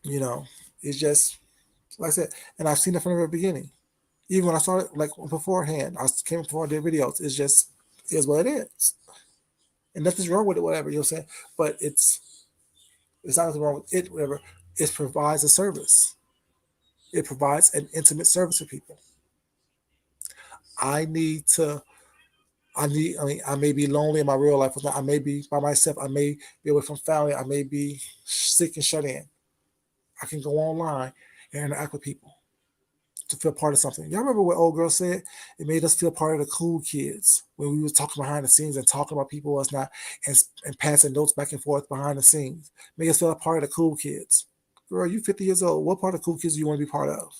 You know, it's just like I said, and I've seen it from the very beginning. Even when I started, like beforehand, I came before I did videos. It's just is what it is, and nothing's wrong with it. Whatever you're saying, but it's not nothing wrong with it. Whatever it provides a service. It provides an intimate service for people. I need to. I mean, I may be lonely in my real life. I may be by myself. I may be away from family. I may be sick and shut in. I can go online and interact with people to feel part of something. Y'all remember what old girl said? It made us feel part of the cool kids when we was talking behind the scenes and talking about people us not and passing notes back and forth behind the scenes. Make us feel a part of the cool kids. Girl, you 50 years old. What part of the cool kids do you want to be part of?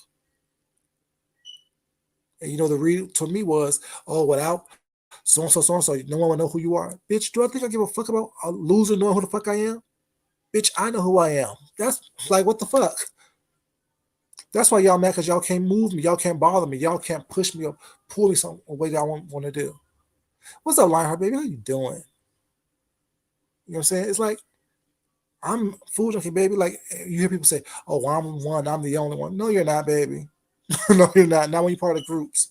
And you know, the read to me was, oh, without so and so, no one will know who you are. Bitch, do I think I give a fuck about a loser knowing who the fuck I am? Bitch, I know who I am. That's like, what the fuck? That's why y'all mad because y'all can't move me. Y'all can't bother me. Y'all can't push me or pull me some way that I want to do. What's up, Lionheart, baby? How you doing? You know what I'm saying? It's like, I'm food junkie, baby. Like you hear people say, "Oh, I'm one. I'm the only one." No, you're not, baby. No, you're not. Not when you're part of groups.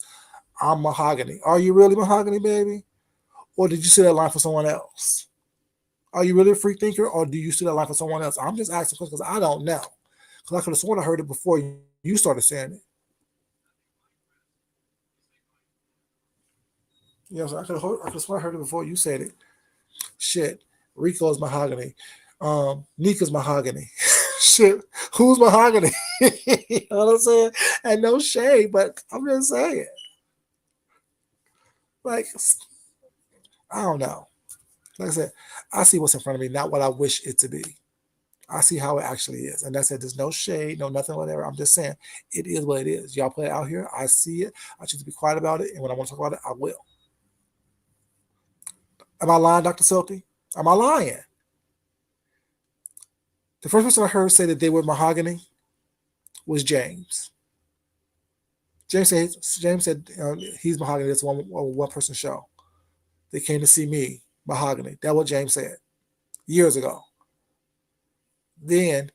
I'm mahogany. Are you really mahogany, baby? Or did you see that line for someone else? Are you really a free thinker, or do you see that line for someone else? I'm just asking questions because I don't know. Because I could have sworn I heard it before you started saying it. You know, so I could have sworn I heard it before you said it. Shit, Rico's mahogany. Nika's mahogany. Shit, who's mahogany? You know what I'm saying? And no shade, but I'm just saying. Like, I don't know. Like I said, I see what's in front of me, not what I wish it to be. I see how it actually is. And that's it. There's no shade, no nothing, whatever. I'm just saying it is what it is. Y'all play it out here. I see it. I choose to be quiet about it. And when I want to talk about it, I will. Am I lying, Dr. Silty? Am I lying? The first person I heard say that they were mahogany was James. James said he's mahogany. It's one person show. They came to see me, mahogany. That's what James said years ago. Then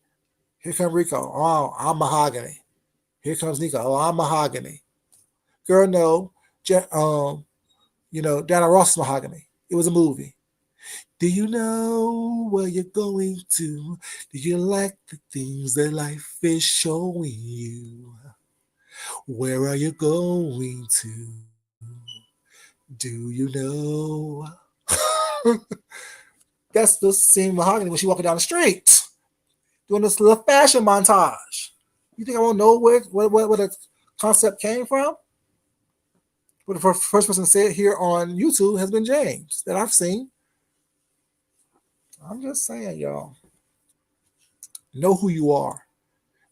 here comes Rico. Oh, I'm mahogany. Here comes Nico. Oh, I'm mahogany. Girl, no. Dana Ross is mahogany. It was a movie. Do you know where you're going to? Do you like the things that life is showing you? Where are you going to? Do you know? That's the same mahogany when she walking down the street doing this little fashion montage. You think I won't know where the concept came from? But the first person said here on YouTube has been James that I've seen. I'm just saying, y'all. Know who you are.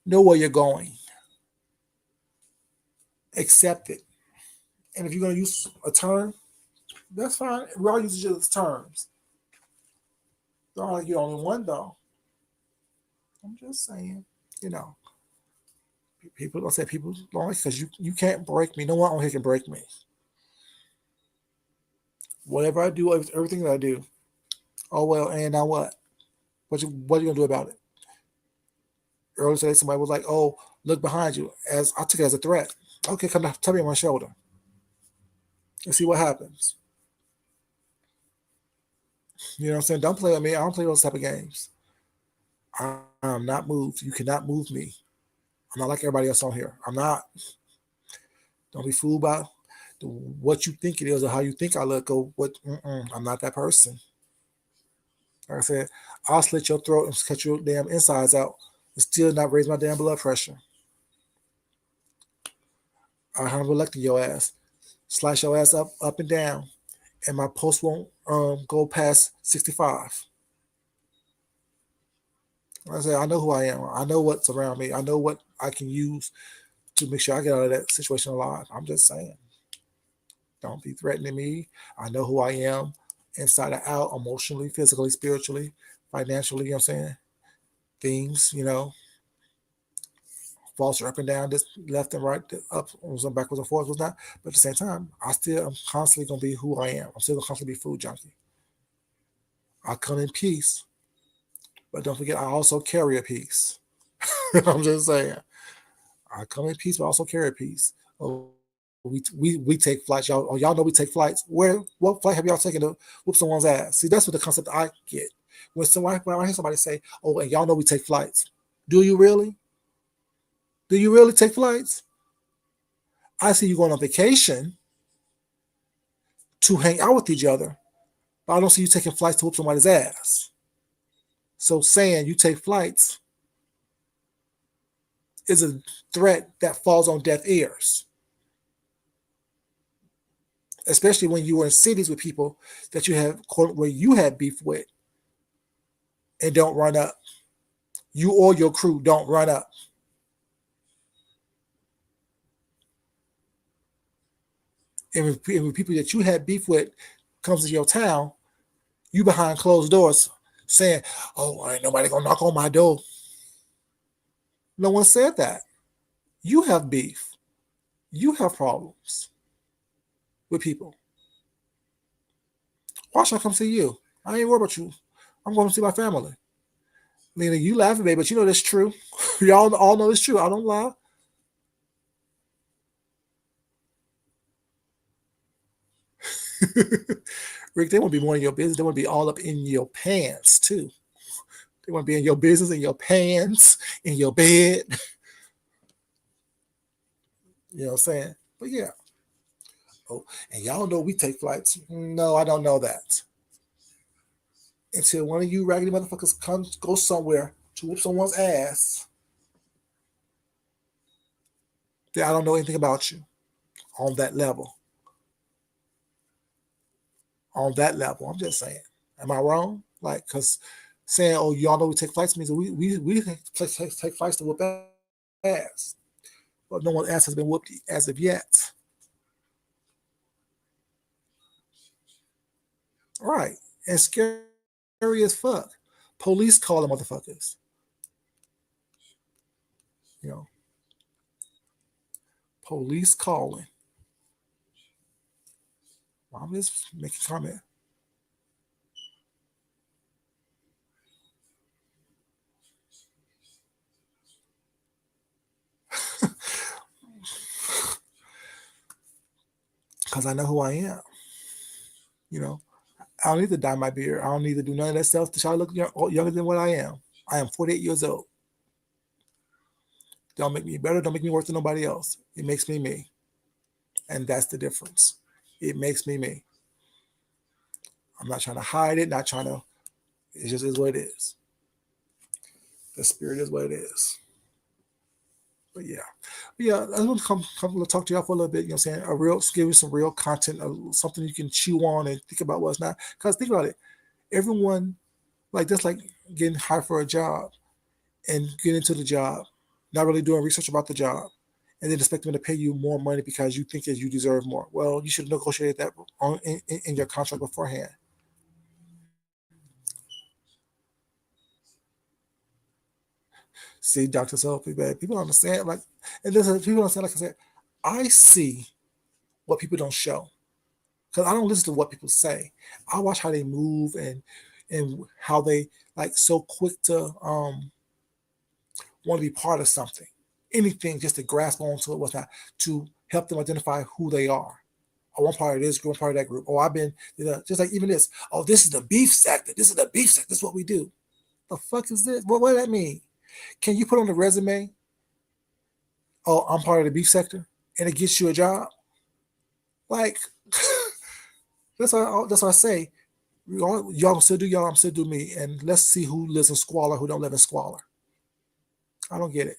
Know where you're going. Accept it. And if you're going to use a term, that's fine. We all use each other's terms. Don't like you're only one, though. I'm just saying, you know, people don't say people don't like because you can't break me. No one on here can break me. Whatever I do, everything that I do, oh well, and now what? What are you gonna do about it? Earlier today, somebody was like, "Oh, look behind you." As I took it as a threat. Okay, come down, tap me on my shoulder and see what happens. You know what I'm saying? Don't play with me. I don't play those type of games. I'm not moved. You cannot move me. I'm not like everybody else on here. I'm not. Don't be fooled by what you think it is or how you think I look or what. I'm not that person. Like I said, I'll slit your throat and cut your damn insides out and still not raise my damn blood pressure. I'll electing your ass, slice your ass up and down, and my pulse won't go past 65. Like I said, I know who I am. I know what's around me. I know what I can use to make sure I get out of that situation alive. I'm just saying. Don't be threatening me. I know who I am inside and out, emotionally, physically, spiritually, financially, you know what I'm saying? Things, false up and down, this left and right, up, some backwards and forwards was not. But at the same time, I still am constantly gonna be who I am. I'm still gonna constantly be food junkie. I come in peace, but don't forget I also carry a peace. I'm just saying. I come in peace, but also carry peace. Oh, we take flights, y'all. Oh, y'all know we take flights. What flight have y'all taken to whoop someone's ass? See, that's what the concept I get. When I hear somebody say, "Oh, and y'all know we take flights," do you really? Do you really take flights? I see you going on vacation to hang out with each other, but I don't see you taking flights to whoop somebody's ass. So saying you take flights is a threat that falls on deaf ears, especially when you were in cities with people that you have where you had beef with and don't run up. You or your crew don't run up. And when people that you had beef with comes to your town, you behind closed doors saying, "Oh, ain't nobody gonna knock on my door." No one said that. You have beef. You have problems with people. Why should I come see you? I ain't worried about you. I'm going to see my family. Lena, you laughing, baby, but you know that's true. Y'all all know it's true. I don't lie. Rick, they want to be more in your business. They want to be all up in your pants too. They want to be in your business, in your pants, in your bed. You know what I'm saying? But yeah. Oh, and y'all know we take flights. No, I don't know that. Until one of you raggedy motherfuckers comes go somewhere to whoop someone's ass, then I don't know anything about you on that level. On that level, I'm just saying. Am I wrong? Like, because saying, "Oh, y'all know we take flights," means that we take flights to whoop ass, but no one's ass has been whooped as of yet. Right? And scary as fuck. Police call them motherfuckers. You know, police calling. I'm just making a comment. Because I know who I am. You know, I don't need to dye my beard. I don't need to do none of that stuff to try to look younger than what I am. I am 48 years old. Don't make me better. Don't make me worse than nobody else. It makes me me. And that's the difference. It makes me me. I'm not trying to hide it, not trying to, it just is what it is. The spirit is what it is. But yeah. But yeah, I want to come to talk to y'all for a little bit, you know what I'm saying? A real, give you some real content, something you can chew on and think about what's not. Because think about it. Everyone, like, that's like getting hired for a job and get into the job, not really doing research about the job, and then expect them to pay you more money because you think that you deserve more. Well, you should negotiate that in your contract beforehand. See, Dr. Sophie, bad. People don't understand, like, and listen, people don't understand, like I said, I see what people don't show. Because I don't listen to what people say. I watch how they move and how they like so quick to want to be part of something. Anything just to grasp onto it, what's not, to help them identify who they are. Oh, one part of this group, one part of that group. Oh, I've been, just like even this. Oh, this is the beef sector. This is the beef sector. This is what we do. The fuck is this? What does that mean? Can you put on the resume, oh, I'm part of the beef sector, and it gets you a job? Like, that's what I say. Y'all still do y'all, I'm still do me, and let's see who lives in squalor, who don't live in squalor. I don't get it.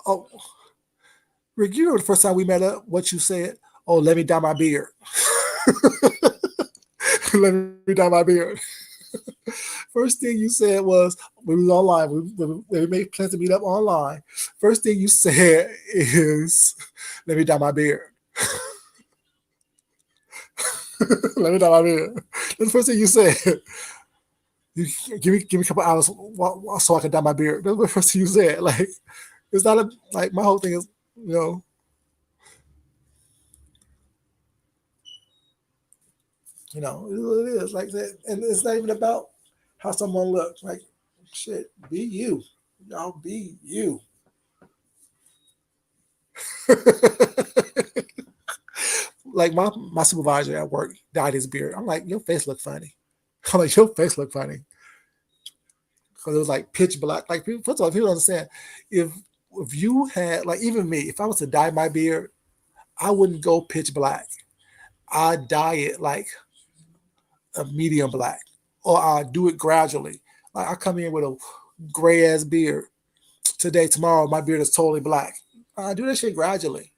Oh, Rick, you know the first time we met up, what you said? Oh, let me dye my beard. Let me dye my beard. First thing you said was we was online. We made plans to meet up online. First thing you said is, "Let me dye my beard." Let me dye my beard. That's the first thing you said. You, give me a couple hours so I can dye my beard. That's the first thing you said. Like, it's not like my whole thing is, you know, it's what it is. Like that, and it's not even about how someone looks. Like, shit, be you. Y'all be you. Like my supervisor at work dyed his beard. I'm like, your face look funny. I'm like, your face look funny because it was like pitch black. Like, people, first of all, people don't understand if you had, like, even me, if I was to dye my beard, I wouldn't go pitch black. I'd dye it like a medium black, or I'll do it gradually. Like, I come in with a gray ass beard today, tomorrow my beard is totally black. I do that shit gradually.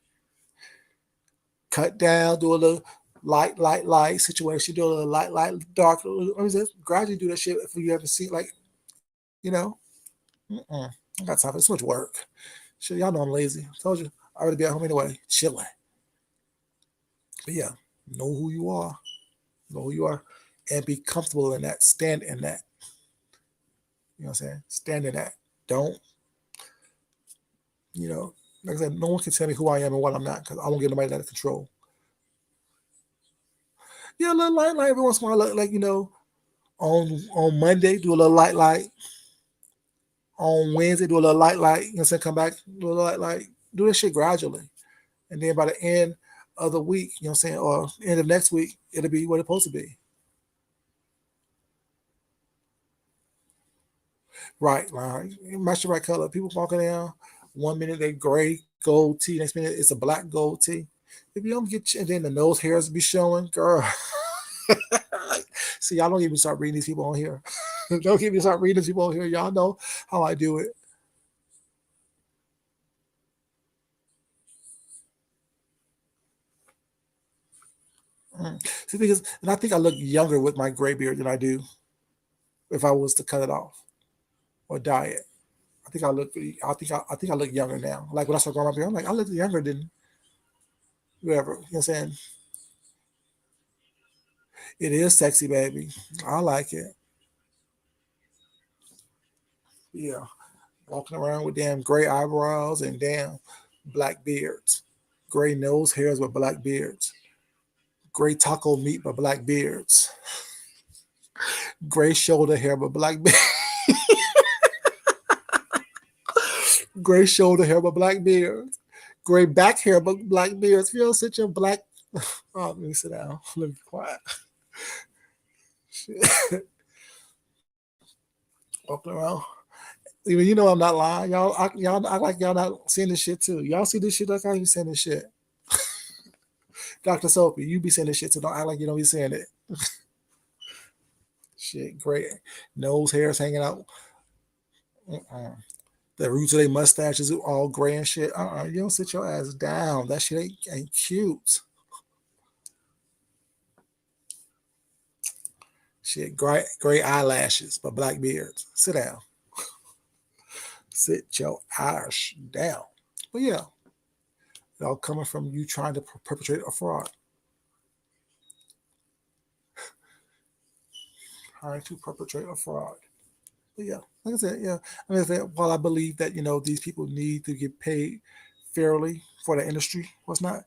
Cut down, do a little light situation, do a little light, dark. Gradually do that shit if you haven't seen, like, you know. I got time for so much work. Shit, y'all know I'm lazy. I told you, I already be at home anyway, chilling. But yeah, know who you are, know who you are, and be comfortable in that. Stand in that. You know what I'm saying? Stand in that. Don't, you know, like I said, no one can tell me who I am and what I'm not because I won't give nobody that control. Yeah, a little light every once in a while. Like on Monday, do a little light. On Wednesday, do a little light. You know what I'm saying? Come back, do a little light. Do this shit gradually. And then by the end of the week, you know what I'm saying, or end of next week, it'll be what it's supposed to be. Right, like match the right color. People walking down, 1 minute they gray gold tee, next minute it's a black gold tee. If you don't get and then the nose hairs be showing, girl. See, y'all don't even start reading these people on here. Don't even start reading these people on here. Y'all know how I do it. See, because and I think I look younger with my gray beard than I do if I was to cut it off or dye it. I think I look. I think I look younger now. Like when I start growing my beard, I'm like I look younger than whoever. You know what I'm saying? It is sexy, baby. I like it. Yeah, walking around with damn gray eyebrows and damn black beards, gray nose hairs with black beards, gray taco meat but black beards, gray shoulder hair but black beard, gray shoulder hair but black beards, gray back hair but black beards. You know, sit your black. Oh, let me sit down. Let me be quiet. Shit. Walking around. Even you know I'm not lying. Y'all act like y'all not seeing this shit too. Y'all see this shit like I ain't seeing this shit. Dr. Soapy, you be saying this shit, so don't act like you don't be saying it. Shit, great. Nose hairs hanging out. Uh-uh. The roots of their mustaches are all gray and shit. You don't sit your ass down. That shit ain't cute. Shit, gray eyelashes, but black beards. Sit down. Sit your ass down. But yeah, it all coming from you trying to perpetrate a fraud. Trying to perpetrate a fraud. But yeah, like I said, yeah. I mean, while I believe that these people need to get paid fairly for the industry, was not.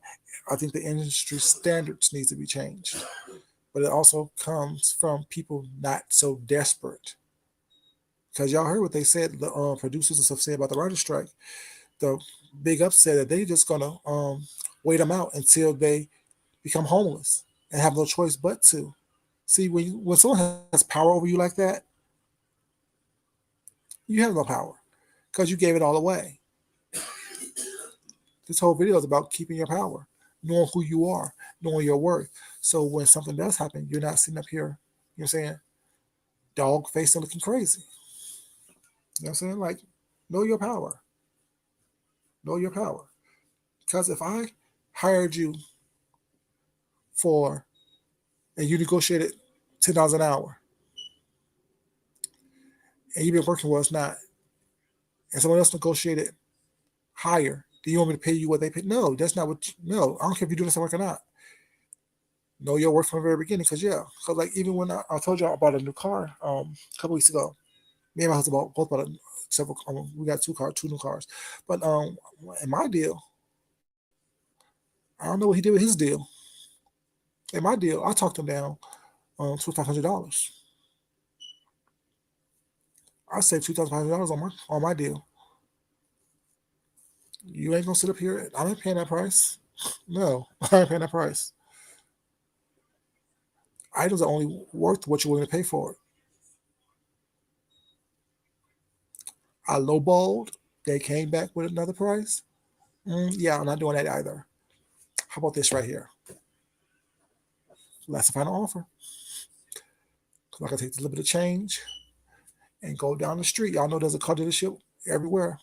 I think the industry standards needs to be changed. But it also comes from people not so desperate. Because y'all heard what they said, the producers and stuff said about the writer's strike. The big upset that they just gonna wait them out until they become homeless and have no choice but to. See, when someone has power over you like that, you have no power because you gave it all away. This whole video is about keeping your power, knowing who you are, knowing your worth. So when something does happen, you're not sitting up here, you know what I'm saying, dog facing looking crazy. You know what I'm saying? Like, know your power. Know your power. Because if I hired you for, and you negotiated $10 an hour, and you've been working with us not, and someone else negotiated higher, do you want me to pay you what they pay? No, that's not what, no, I don't care if you do this work or not. Know your worth from the very beginning, because yeah, because like even when I told you I bought a new car a couple weeks ago, me and my husband both bought several. We got two new cars, but in my deal, I don't know what he did with his deal. In my deal, I talked him down $2,500. I saved $2,500 on my deal. You ain't gonna sit up here. I ain't paying that price. No, I ain't paying that price. Items are only worth what you're willing to pay for it. I lowballed. They came back with another price. Yeah, I'm not doing that either. How about this right here? That's the final offer. Because I can take a little bit of change and go down the street. Y'all know there's a car dealership everywhere.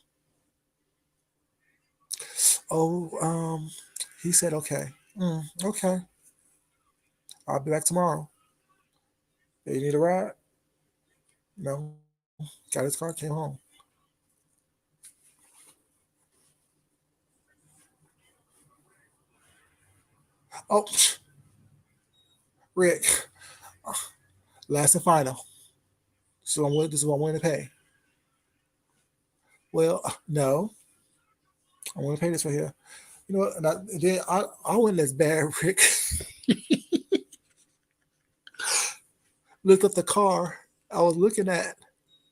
Oh, he said, okay. Okay. I'll be back tomorrow. Hey, you need a ride? No. Got his car, came home. Oh, Rick, last and final. So this is what I'm willing to pay. Well, no, I'm willing to pay this right here. You know what? And then I went as bad, Rick. Looked up the car I was looking at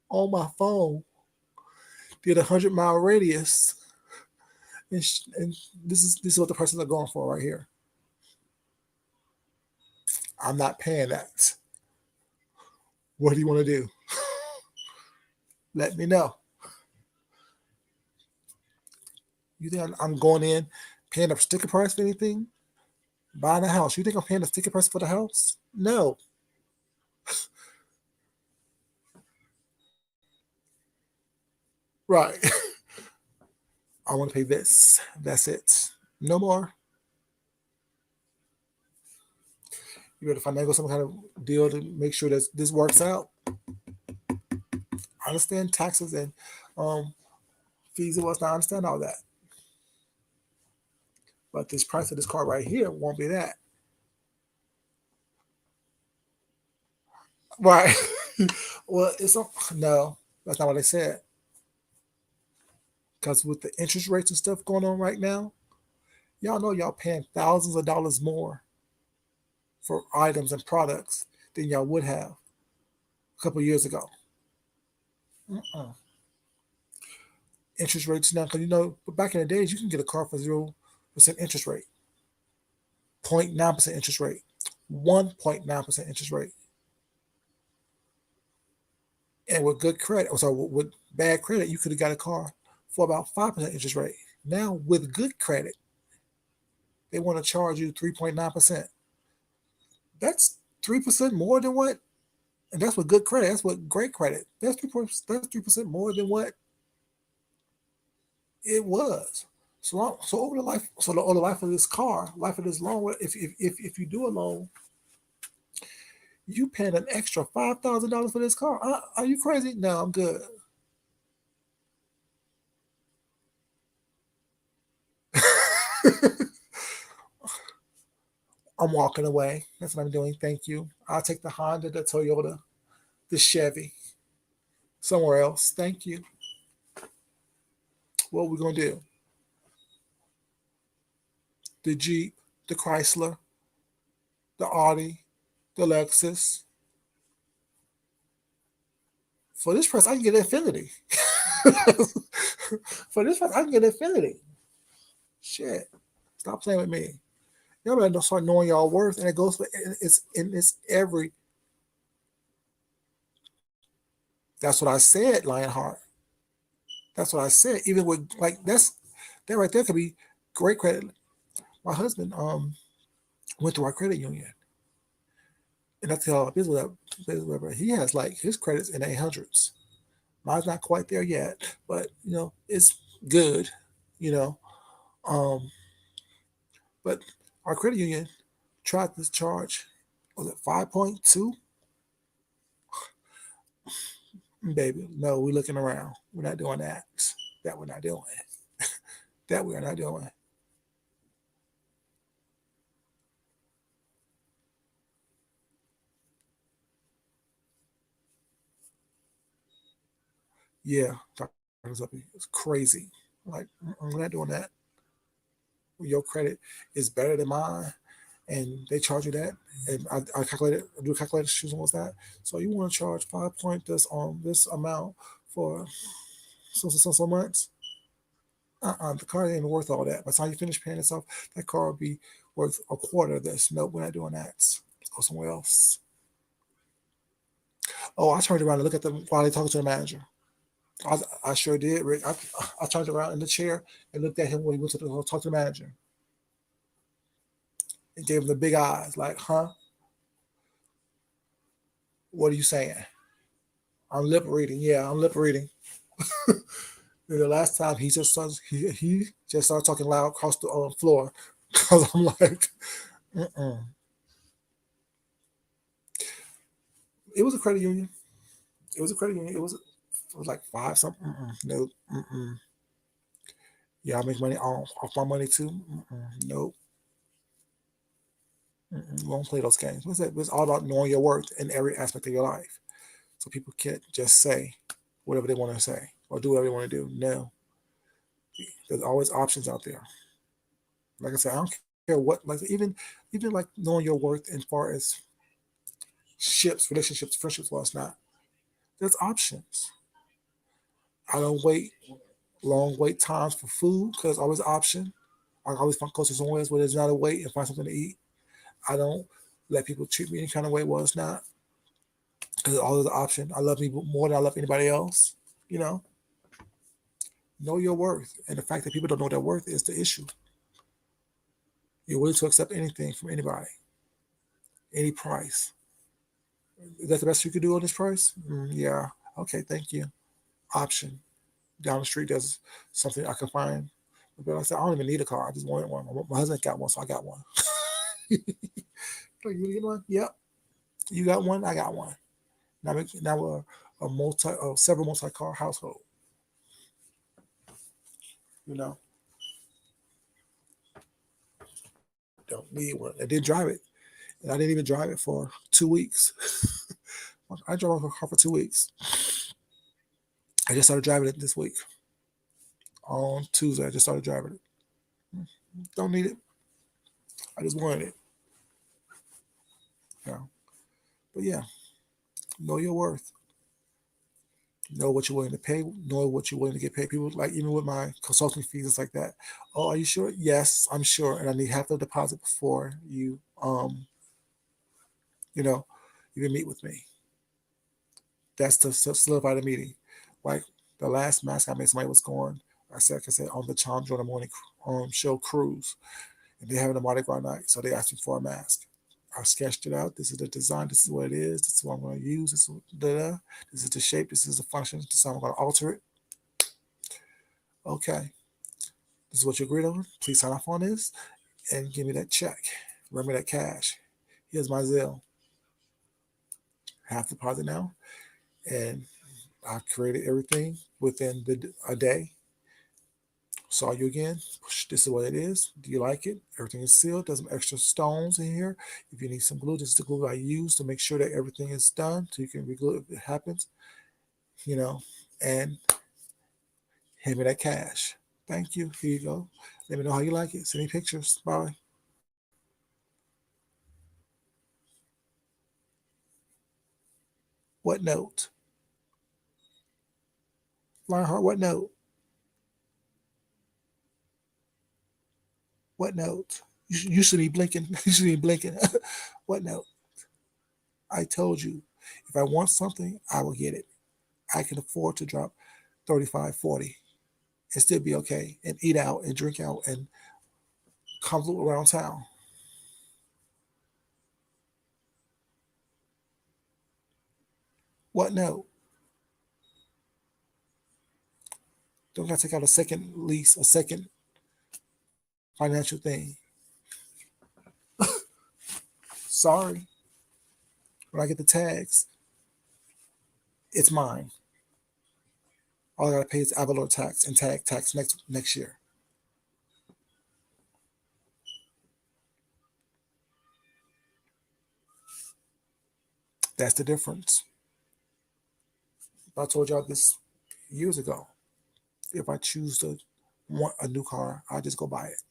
on my phone, did 100-mile radius, and this is what the person are going for right here. I'm not paying that. What do you want to do? Let me know. You think I'm going in paying a sticker price for anything? Buying a house. You think I'm paying a sticker price for the house? No. Right. I want to pay this. That's it. No more. You better finagle some kind of deal to make sure that this works out. I understand taxes and um, fees and whatnot. I understand all that. But this price of this car right here won't be that. Right. Well, no, that's not what I said. Because with the interest rates and stuff going on right now, y'all know y'all paying thousands of dollars more for items and products than y'all would have a couple of years ago. Uh-uh. Interest rates now, because but back in the days, you can get a car for 0% interest rate, 0.9% interest rate, 1.9% interest rate. And with good credit, or sorry, with bad credit, you could have got a car for about 5% interest rate. Now, with good credit, they want to charge you 3.9%. That's 3% more than what, and that's with good credit. That's what great credit. That's 3% more than what it was. So over the life, over the life of this car, life of this loan, if you do a loan, you paying an extra $5,000 for this car. Are you crazy? No, I'm good. I'm walking away. That's what I'm doing. Thank you. I'll take the Honda, the Toyota, the Chevy, somewhere else. Thank you. What are we gonna do? The Jeep, the Chrysler, the Audi, the Lexus. For this price, I can get Infinity. For this price, I can get Infinity. Shit. Stop playing with me. Y'all better start knowing y'all worth, and it goes for it's every. That's what I said, Lionheart. That's what I said. Even with like that right there could be great credit. My husband went to our credit union, and I tell our business he has like his credits in 800s. Mine's not quite there yet, but it's good. You know, um, but our credit union tried to charge, was it 5.2? Baby, no, we're looking around. We're not doing that. That we're not doing. That we're not doing. Yeah, it's crazy. Like, we're not doing that. Your credit is better than mine, and they charge you that. And I calculated, do a calculation, what's that? So you want to charge 5 point this on this amount for so months? The car ain't worth all that. By the time you finish paying this off, that car will be worth a quarter of this. No, we're not doing that. Let's go somewhere else. Oh, I turned around and looked at them while they talking to the manager. I sure did, Rick. I turned around in the chair and looked at him when he went to talk to the manager and gave him the big eyes, like, huh? What are you saying? I'm lip reading. Yeah, I'm lip reading. And the last time he just started talking loud across the floor because I'm like, mm-mm. It was a credit union. It was a credit union. It was like five something. No, yeah, I make money off my money too. Nope. We won't play those games. What's that? It's all about knowing your worth in every aspect of your life. So people can't just say whatever they want to say or do whatever they want to do. No, there's always options out there. Like I said, I don't care what. Like even like knowing your worth as far as ships, relationships, friendships. Well, it's not. There's options. I don't wait long wait times for food because there's always an option. I always find go to somewhere where there's not a wait and find something to eat. I don't let people treat me any kind of way. Well, it's not because there's always an option. I love people more than I love anybody else. You know your worth, and the fact that people don't know their worth is the issue. You're willing to accept anything from anybody, any price. Is that the best you could do on this price? Yeah. Okay. Thank you. Option. Down the street, there's something I can find. But I said, I don't even need a car. I just wanted one. My husband got one, so I got one. Oh, you get one? Yep. You got one? I got one. Now we're several multi-car household. You know, don't need one. I did drive it, and I didn't even drive it for 2 weeks. I drove a car for 2 weeks. I just started driving it this week. On Tuesday, I just started driving it. Don't need it. I just wanted it. You know. But yeah, know your worth. Know what you're willing to pay. Know what you're willing to get paid. People like even with my consulting fees, it's like that. Oh, are you sure? Yes, I'm sure, and I need half the deposit before you know, you can meet with me. That's to solidify the meeting. Like the last mask I made, somebody was going. I said on the Chandra in the morning show cruise, and they're having a Mardi Gras night, so they asked me for a mask. I sketched it out. This is the design. This is what it is. This is what I'm going to use. This is the shape. This is the function. This is how I'm going to alter it. Okay. This is what you agreed on. Please sign off on this and give me that check. Run me that cash. Here's my Zelle. Half deposit now. And I created everything within a day. Saw you again. This is what it is. Do you like it? Everything is sealed. There's some extra stones in here. If you need some glue, this is the glue I use to make sure that everything is done so you can reglue it if it happens, and hand me that cash. Thank you. Here you go. Let me know how you like it. Send me pictures. Bye. What note? Lionheart, what note? What note? You should be blinking. You should be blinking. What note? I told you, if I want something, I will get it. I can afford to drop 35, 40 and still be okay and eat out and drink out and come around town. What note? Don't got to take out a second lease, a second financial thing. Sorry. When I get the tags, it's mine. All I gotta pay is Avalor tax and tag tax next year. That's the difference. I told y'all this years ago. If I choose to want a new car, I just go buy it.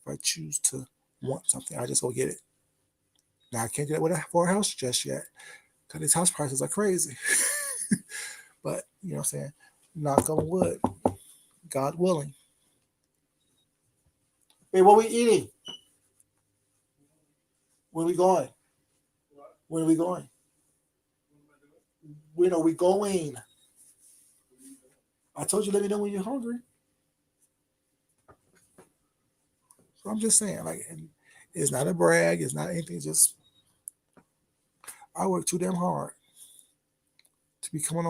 If I choose to want something, I just go get it. Now I can't do that for a house just yet because these house prices are crazy. But you know what I'm saying? Knock on wood. God willing. Hey, what we eating? Where we going? Where are we going? When are we going? I told you let me know when you're hungry. So I'm just saying, like, it's not a brag. It's not anything. Just I work too damn hard to be coming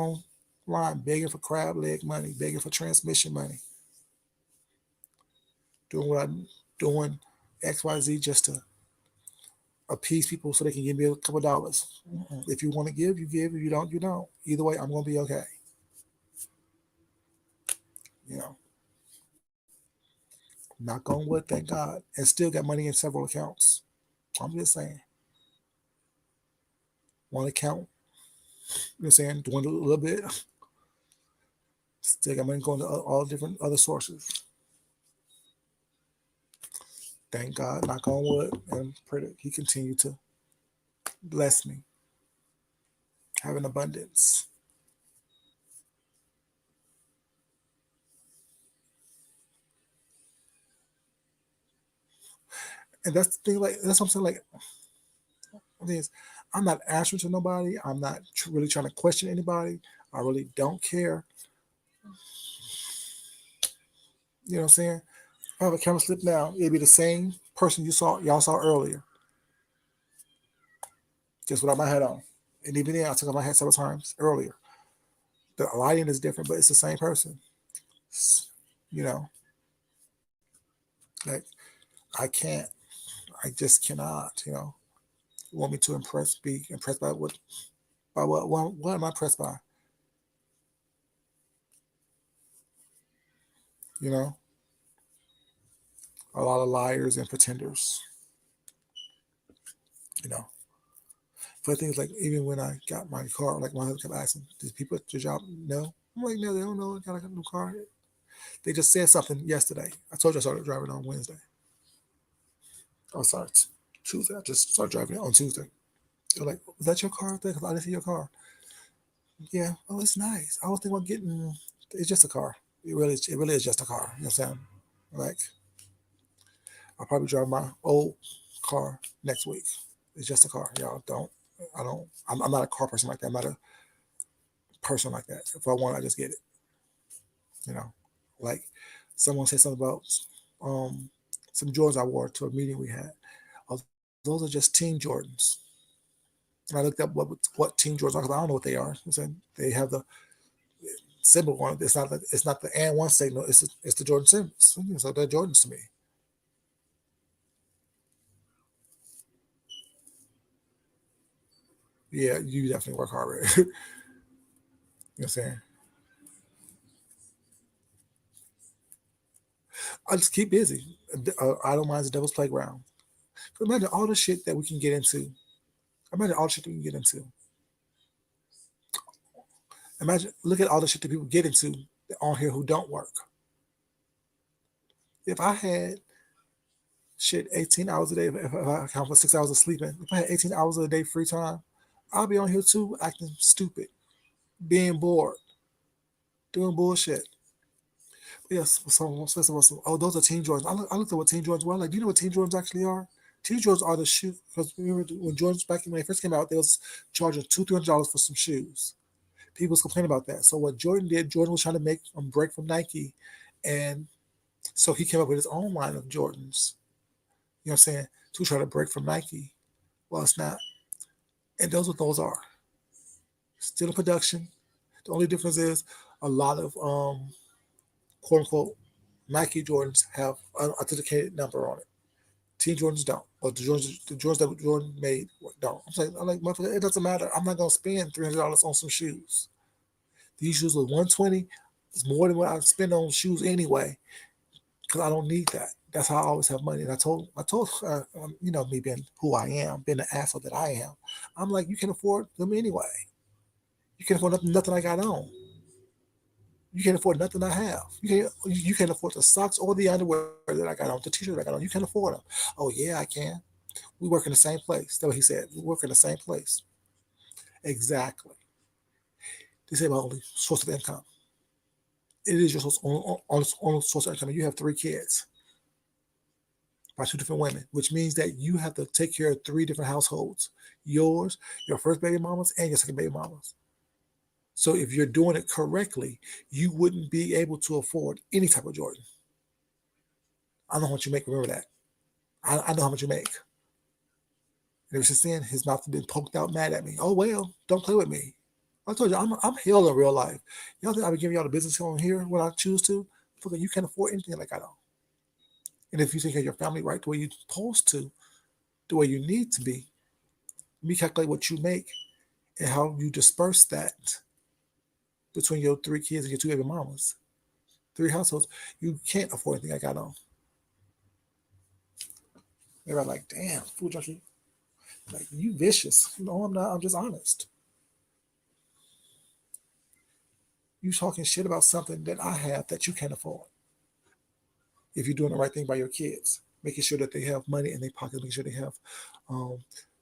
online begging for crab leg money, begging for transmission money, doing what I'm doing XYZ just to appease people so they can give me a couple dollars. If you want to give, you give. If you don't, you don't. Either way, I'm gonna be okay. You know, knock on wood, thank God, and still got money in several accounts. I'm just saying, one account, you know what I'm saying, doing a little bit, still got money going to all different other sources. Thank God, knock on wood, and pray that He continue to bless me have an abundance. And that's the thing, like that's what I'm saying. Like, the thing is, I'm not answering to nobody. I'm not really trying to question anybody. I really don't care. You know what I'm saying? If I have a camera slip now, it'd be the same person y'all saw earlier, just without my head on. And even then, I took off my head several times earlier. The lighting is different, but it's the same person. You know, like I can't, I just cannot. You want me to be impressed by what am I impressed by? You know, a lot of liars and pretenders. You know, but things like even when I got my car, like my husband kept asking, "Did people at your job know?" I'm like, "No, they don't know. I got a new car." They just said something yesterday. I told you I started driving on Wednesday. Oh, sorry, it's Tuesday. I just started driving it on Tuesday. They're like, "Was that your car?" Because I didn't see your car. Yeah. Oh, it's nice. I was thinking about getting. It's just a car. It really is just a car. You know what I'm saying? Like, I'll probably drive my old car next week. It's just a car. Y'all don't. I don't. I'm not a car person like that. I'm not a person like that. If I want, I just get it. You know, like someone said something about um some Jordans I wore to a meeting we had. Oh, those are just Team Jordans. And I looked up what Team Jordans are because I don't know what they are. I'm saying they have the symbol on it. It's not the and one signal. It's the Jordan symbols. So they're Jordans to me. Yeah, you definitely work hard. Right? You know what I'm saying? I just keep busy. I don't mind the devil's playground. Imagine all the shit that we can get into. Imagine all the shit that we can get into. Imagine, look at all the shit that people get into on here who don't work. If I had shit 18 hours a day, if I count for 6 hours of sleeping, if I had 18 hours a day free time, I'll be on here too, acting stupid, being bored, doing bullshit. Yes, someone says about oh, those are Team Jordans. I looked at what Team Jordans were. I'm like, do you know what Team Jordans actually are? Team Jordans are the shoe. Because remember when Jordans back when they first came out, they was charging $200-$300 for some shoes. People was complaining about that. So what Jordan did, Jordan was trying to make a break from Nike, and so he came up with his own line of Jordans. You know what I'm saying? To try to break from Nike. Well, it's not. And those what those are. Still in production. The only difference is a lot of quote unquote Nike Jordans have an authenticated number on it. Team Jordans don't. Or the Jordans that Jordan made don't. I'm like, motherfucker, it doesn't matter. I'm not gonna spend $300 on some shoes. These shoes were 120. It's more than what I spend on shoes anyway, because I don't need that. That's how I always have money. And I told me being who I am, being the asshole that I am. I'm like, you can afford them anyway. You can afford nothing I got on. You can't afford nothing I have. You can't afford the socks or the underwear that I got on, the t-shirt I got on. You can't afford them. Oh yeah, I can. We work in the same place. That's what he said. We work in the same place. Exactly. They say my only source of income. It is your only source of income. You have three kids by two different women, which means that you have to take care of three different households: yours, your first baby mamas, and your second baby mamas. So if you're doing it correctly, you wouldn't be able to afford any type of Jordan. I know how much you make. Remember that. I know how much you make. And ever since then, his mouth has been poked out, mad at me. Oh well, don't play with me. I told you, I'm hell in real life. Y'all think I be giving y'all the business on here when I choose to? Fucking, you can't afford anything like I don't. And if you think of your family right the way you're supposed to, the way you need to be, me calculate what you make and how you disperse that between your three kids and your two baby mamas, three households, you can't afford anything I got on. They're like, damn, food junkie, like you vicious. No, I'm not. I'm just honest. You talking shit about something that I have that you can't afford. If you're doing the right thing by your kids, making sure that they have money in their pockets, making sure they have um,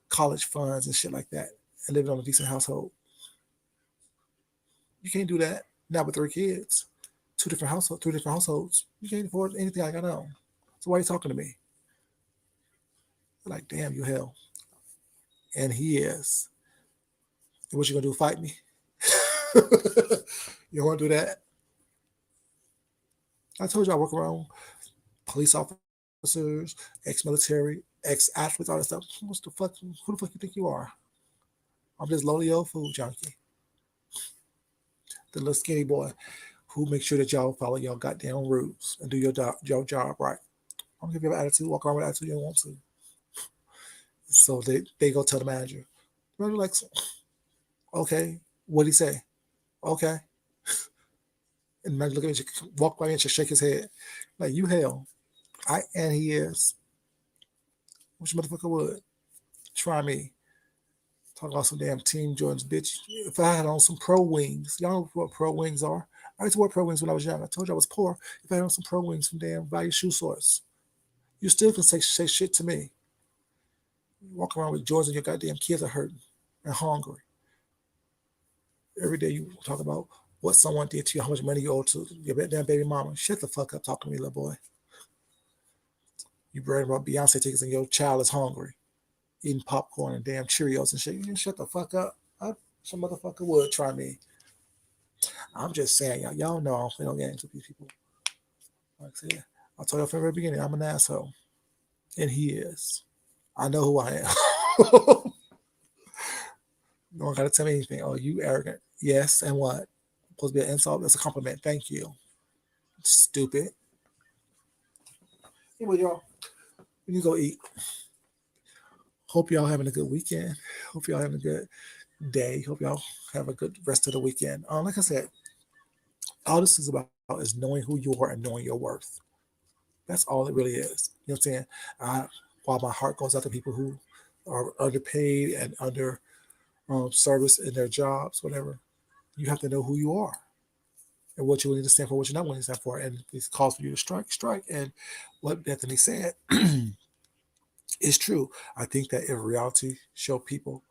college funds and shit like that, and living on a decent household. can't do that. Not with 3 kids, 2 different households. You can't afford anything like I know. So why are you talking to me? Like, damn, you hell. And he is. And what you gonna do? Fight me? You want to do that? I told you I work around police officers, ex-military, ex-athletes, all that stuff. What's the fuck? Who the fuck you think you are? I'm just lowly old food junkie, the little skinny boy who makes sure that y'all follow y'all goddamn rules and do your job right. I don't give you an attitude. Walk around with attitude you don't want to. So they go tell the manager. The manager like, okay, what'd he say? Okay. And the manager look at me, walk by me and just shake his head. Like, you hell. And he is. Which motherfucker would? Try me. Talk about some damn Team Jordans, bitch. If I had on some Pro Wings, y'all know what Pro Wings are. I used to wear Pro Wings when I was young. I told you I was poor. If I had on some Pro Wings from damn Value Shoe Source, you still can say shit to me. You walk around with Jordans and your goddamn kids are hurting and hungry. Every day you talk about what someone did to you, how much money you owe to your damn baby mama. Shut the fuck up talking to me, little boy. You bragging about Beyonce tickets and your child is hungry, eating popcorn and damn Cheerios and shit. You shut the fuck up. Some motherfucker would try me. I'm just saying, y'all know I don't play no games with these people. Like I said, I told you from the very beginning, I'm an asshole. And he is. I know who I am. No one got to tell me anything. Oh, you arrogant. Yes, and what? Supposed to be an insult? That's a compliment. Thank you. Stupid. Anyway, y'all, we need to go eat. Hope y'all having a good weekend. Hope y'all having a good day. Hope y'all have a good rest of the weekend. Like I said, all this is about is knowing who you are and knowing your worth. That's all it really is. You know what I'm saying? While my heart goes out to people who are underpaid and under service in their jobs, whatever, you have to know who you are and what you're willing to stand for, what you're not willing to stand for. And if it's calls for you to strike. And what Bethany said is true. I think that if reality show people,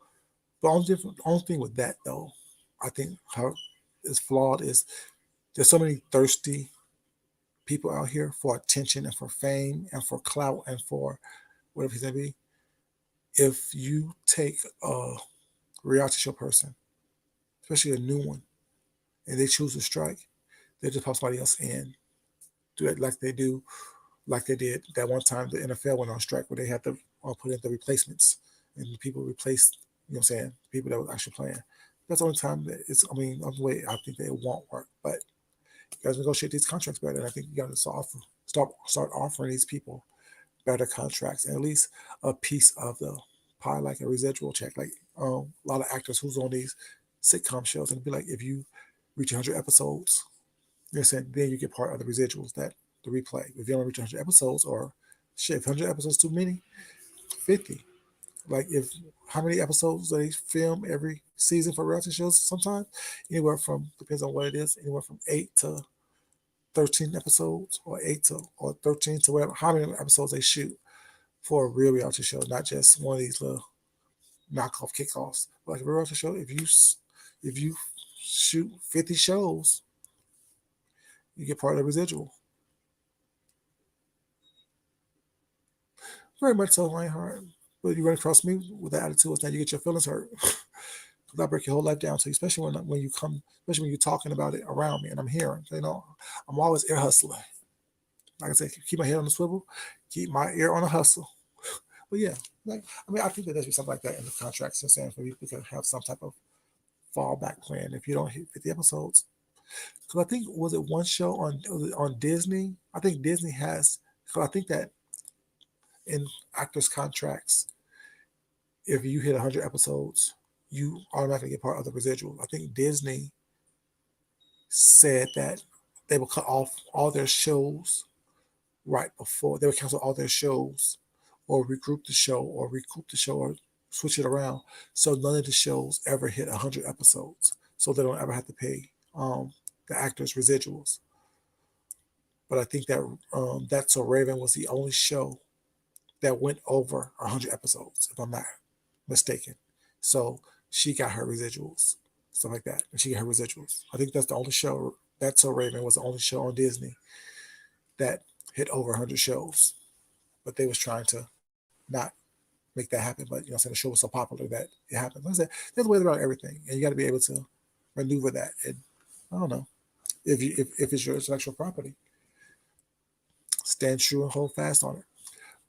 the only thing with that though, I think how is flawed is there's so many thirsty people out here for attention and for fame and for clout and for whatever it may be. If you take a reality show person, especially a new one, and they choose to strike, they just pop somebody else in. Do it like they did that one time the NFL went on strike where they had to put in the replacements and people replaced, you know what I'm saying, people that were actually playing. That's the only time that it's, I mean, the way I think that it won't work. But you guys negotiate these contracts better. And I think you got to start offering these people better contracts and at least a piece of the pie, like a residual check. Like a lot of actors who's on these sitcom shows, and it'd be like if you reach 100 episodes, you're saying then you get part of the residuals that the replay. If you only reach 100 episodes, or shit, if 100 episodes too many, 50. Like if how many episodes they film every season for reality shows? Sometimes anywhere from, depends on what it is, anywhere from 8 to 13 episodes, or 8 to or 13 to whatever, how many episodes they shoot for a real reality show, not just one of these little knockoff kickoffs. Like a real reality show, if you shoot 50 shows, you get part of the residual. Very much so, Reinhardt. But you run across me with the attitude now you get your feelings hurt. I break your whole life down to you, especially when you come, especially when you're talking about it around me and I'm hearing. You know, I'm always ear hustling. Like I said, keep my head on the swivel, keep my ear on the hustle. But yeah, like I mean, I think that there should be something like that in the contracts. You're saying for you to have some type of fallback plan if you don't hit 50 episodes. Because I think was it one show on Disney? I think Disney has. Because I think that in actors' contracts, if you hit 100 episodes, you automatically get part of the residual. I think Disney said that they will cut off all their shows right before they would cancel all their shows, or regroup the show, or recoup the show, or switch it around, so none of the shows ever hit 100 episodes, so they don't ever have to pay the actors residuals. But I think that That's So Raven was the only show that went over 100 episodes, if I'm not mistaken. So she got her residuals. stuff like that, and she get her residuals. I think that's the only show. That's So Raven was the only show on Disney that hit over 100 shows, but they was trying to not make that happen. But you know, saying the show was so popular that it happened. Like I said, there's ways around everything, and you got to be able to maneuver that. And I don't know if it's your intellectual property, stand true and hold fast on it.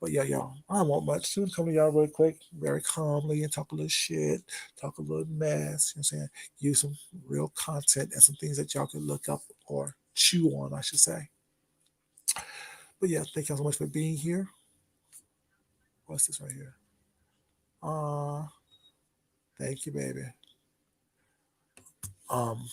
But yeah, y'all, I don't want much. Soon come to y'all real quick, very calmly, and talk a little shit, talk a little mess. You know what I'm saying? Use some real content and some things that y'all can look up or chew on, I should say. But yeah, thank y'all so much for being here. What's this right here? Thank you, baby. Um,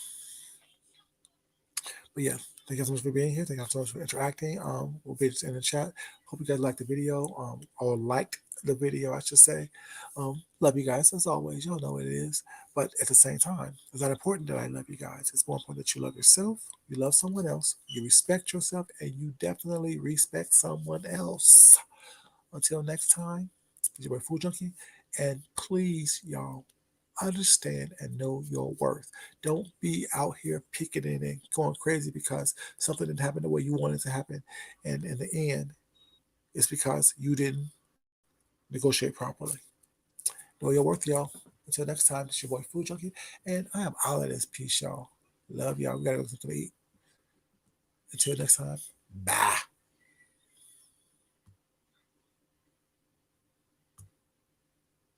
but yeah, thank you so much for being here. Thank you so much for interacting. We'll be just in the chat. Hope you guys liked the video, or liked the video, I should say. Love you guys as always. Y'all know what it is. But at the same time, it's not important that I love you guys. It's more important that you love yourself, you love someone else, you respect yourself, and you definitely respect someone else. Until next time, it's your boy Food Junkie. And please, y'all, understand and know your worth. Don't be out here picketing and going crazy because something didn't happen the way you wanted it to happen. And in the end, it's because you didn't negotiate properly. Know your worth, y'all. Until next time, it's your boy Food Junkie. And I am out of this piece, y'all. Love y'all. We gotta go to eat. Until next time, bye.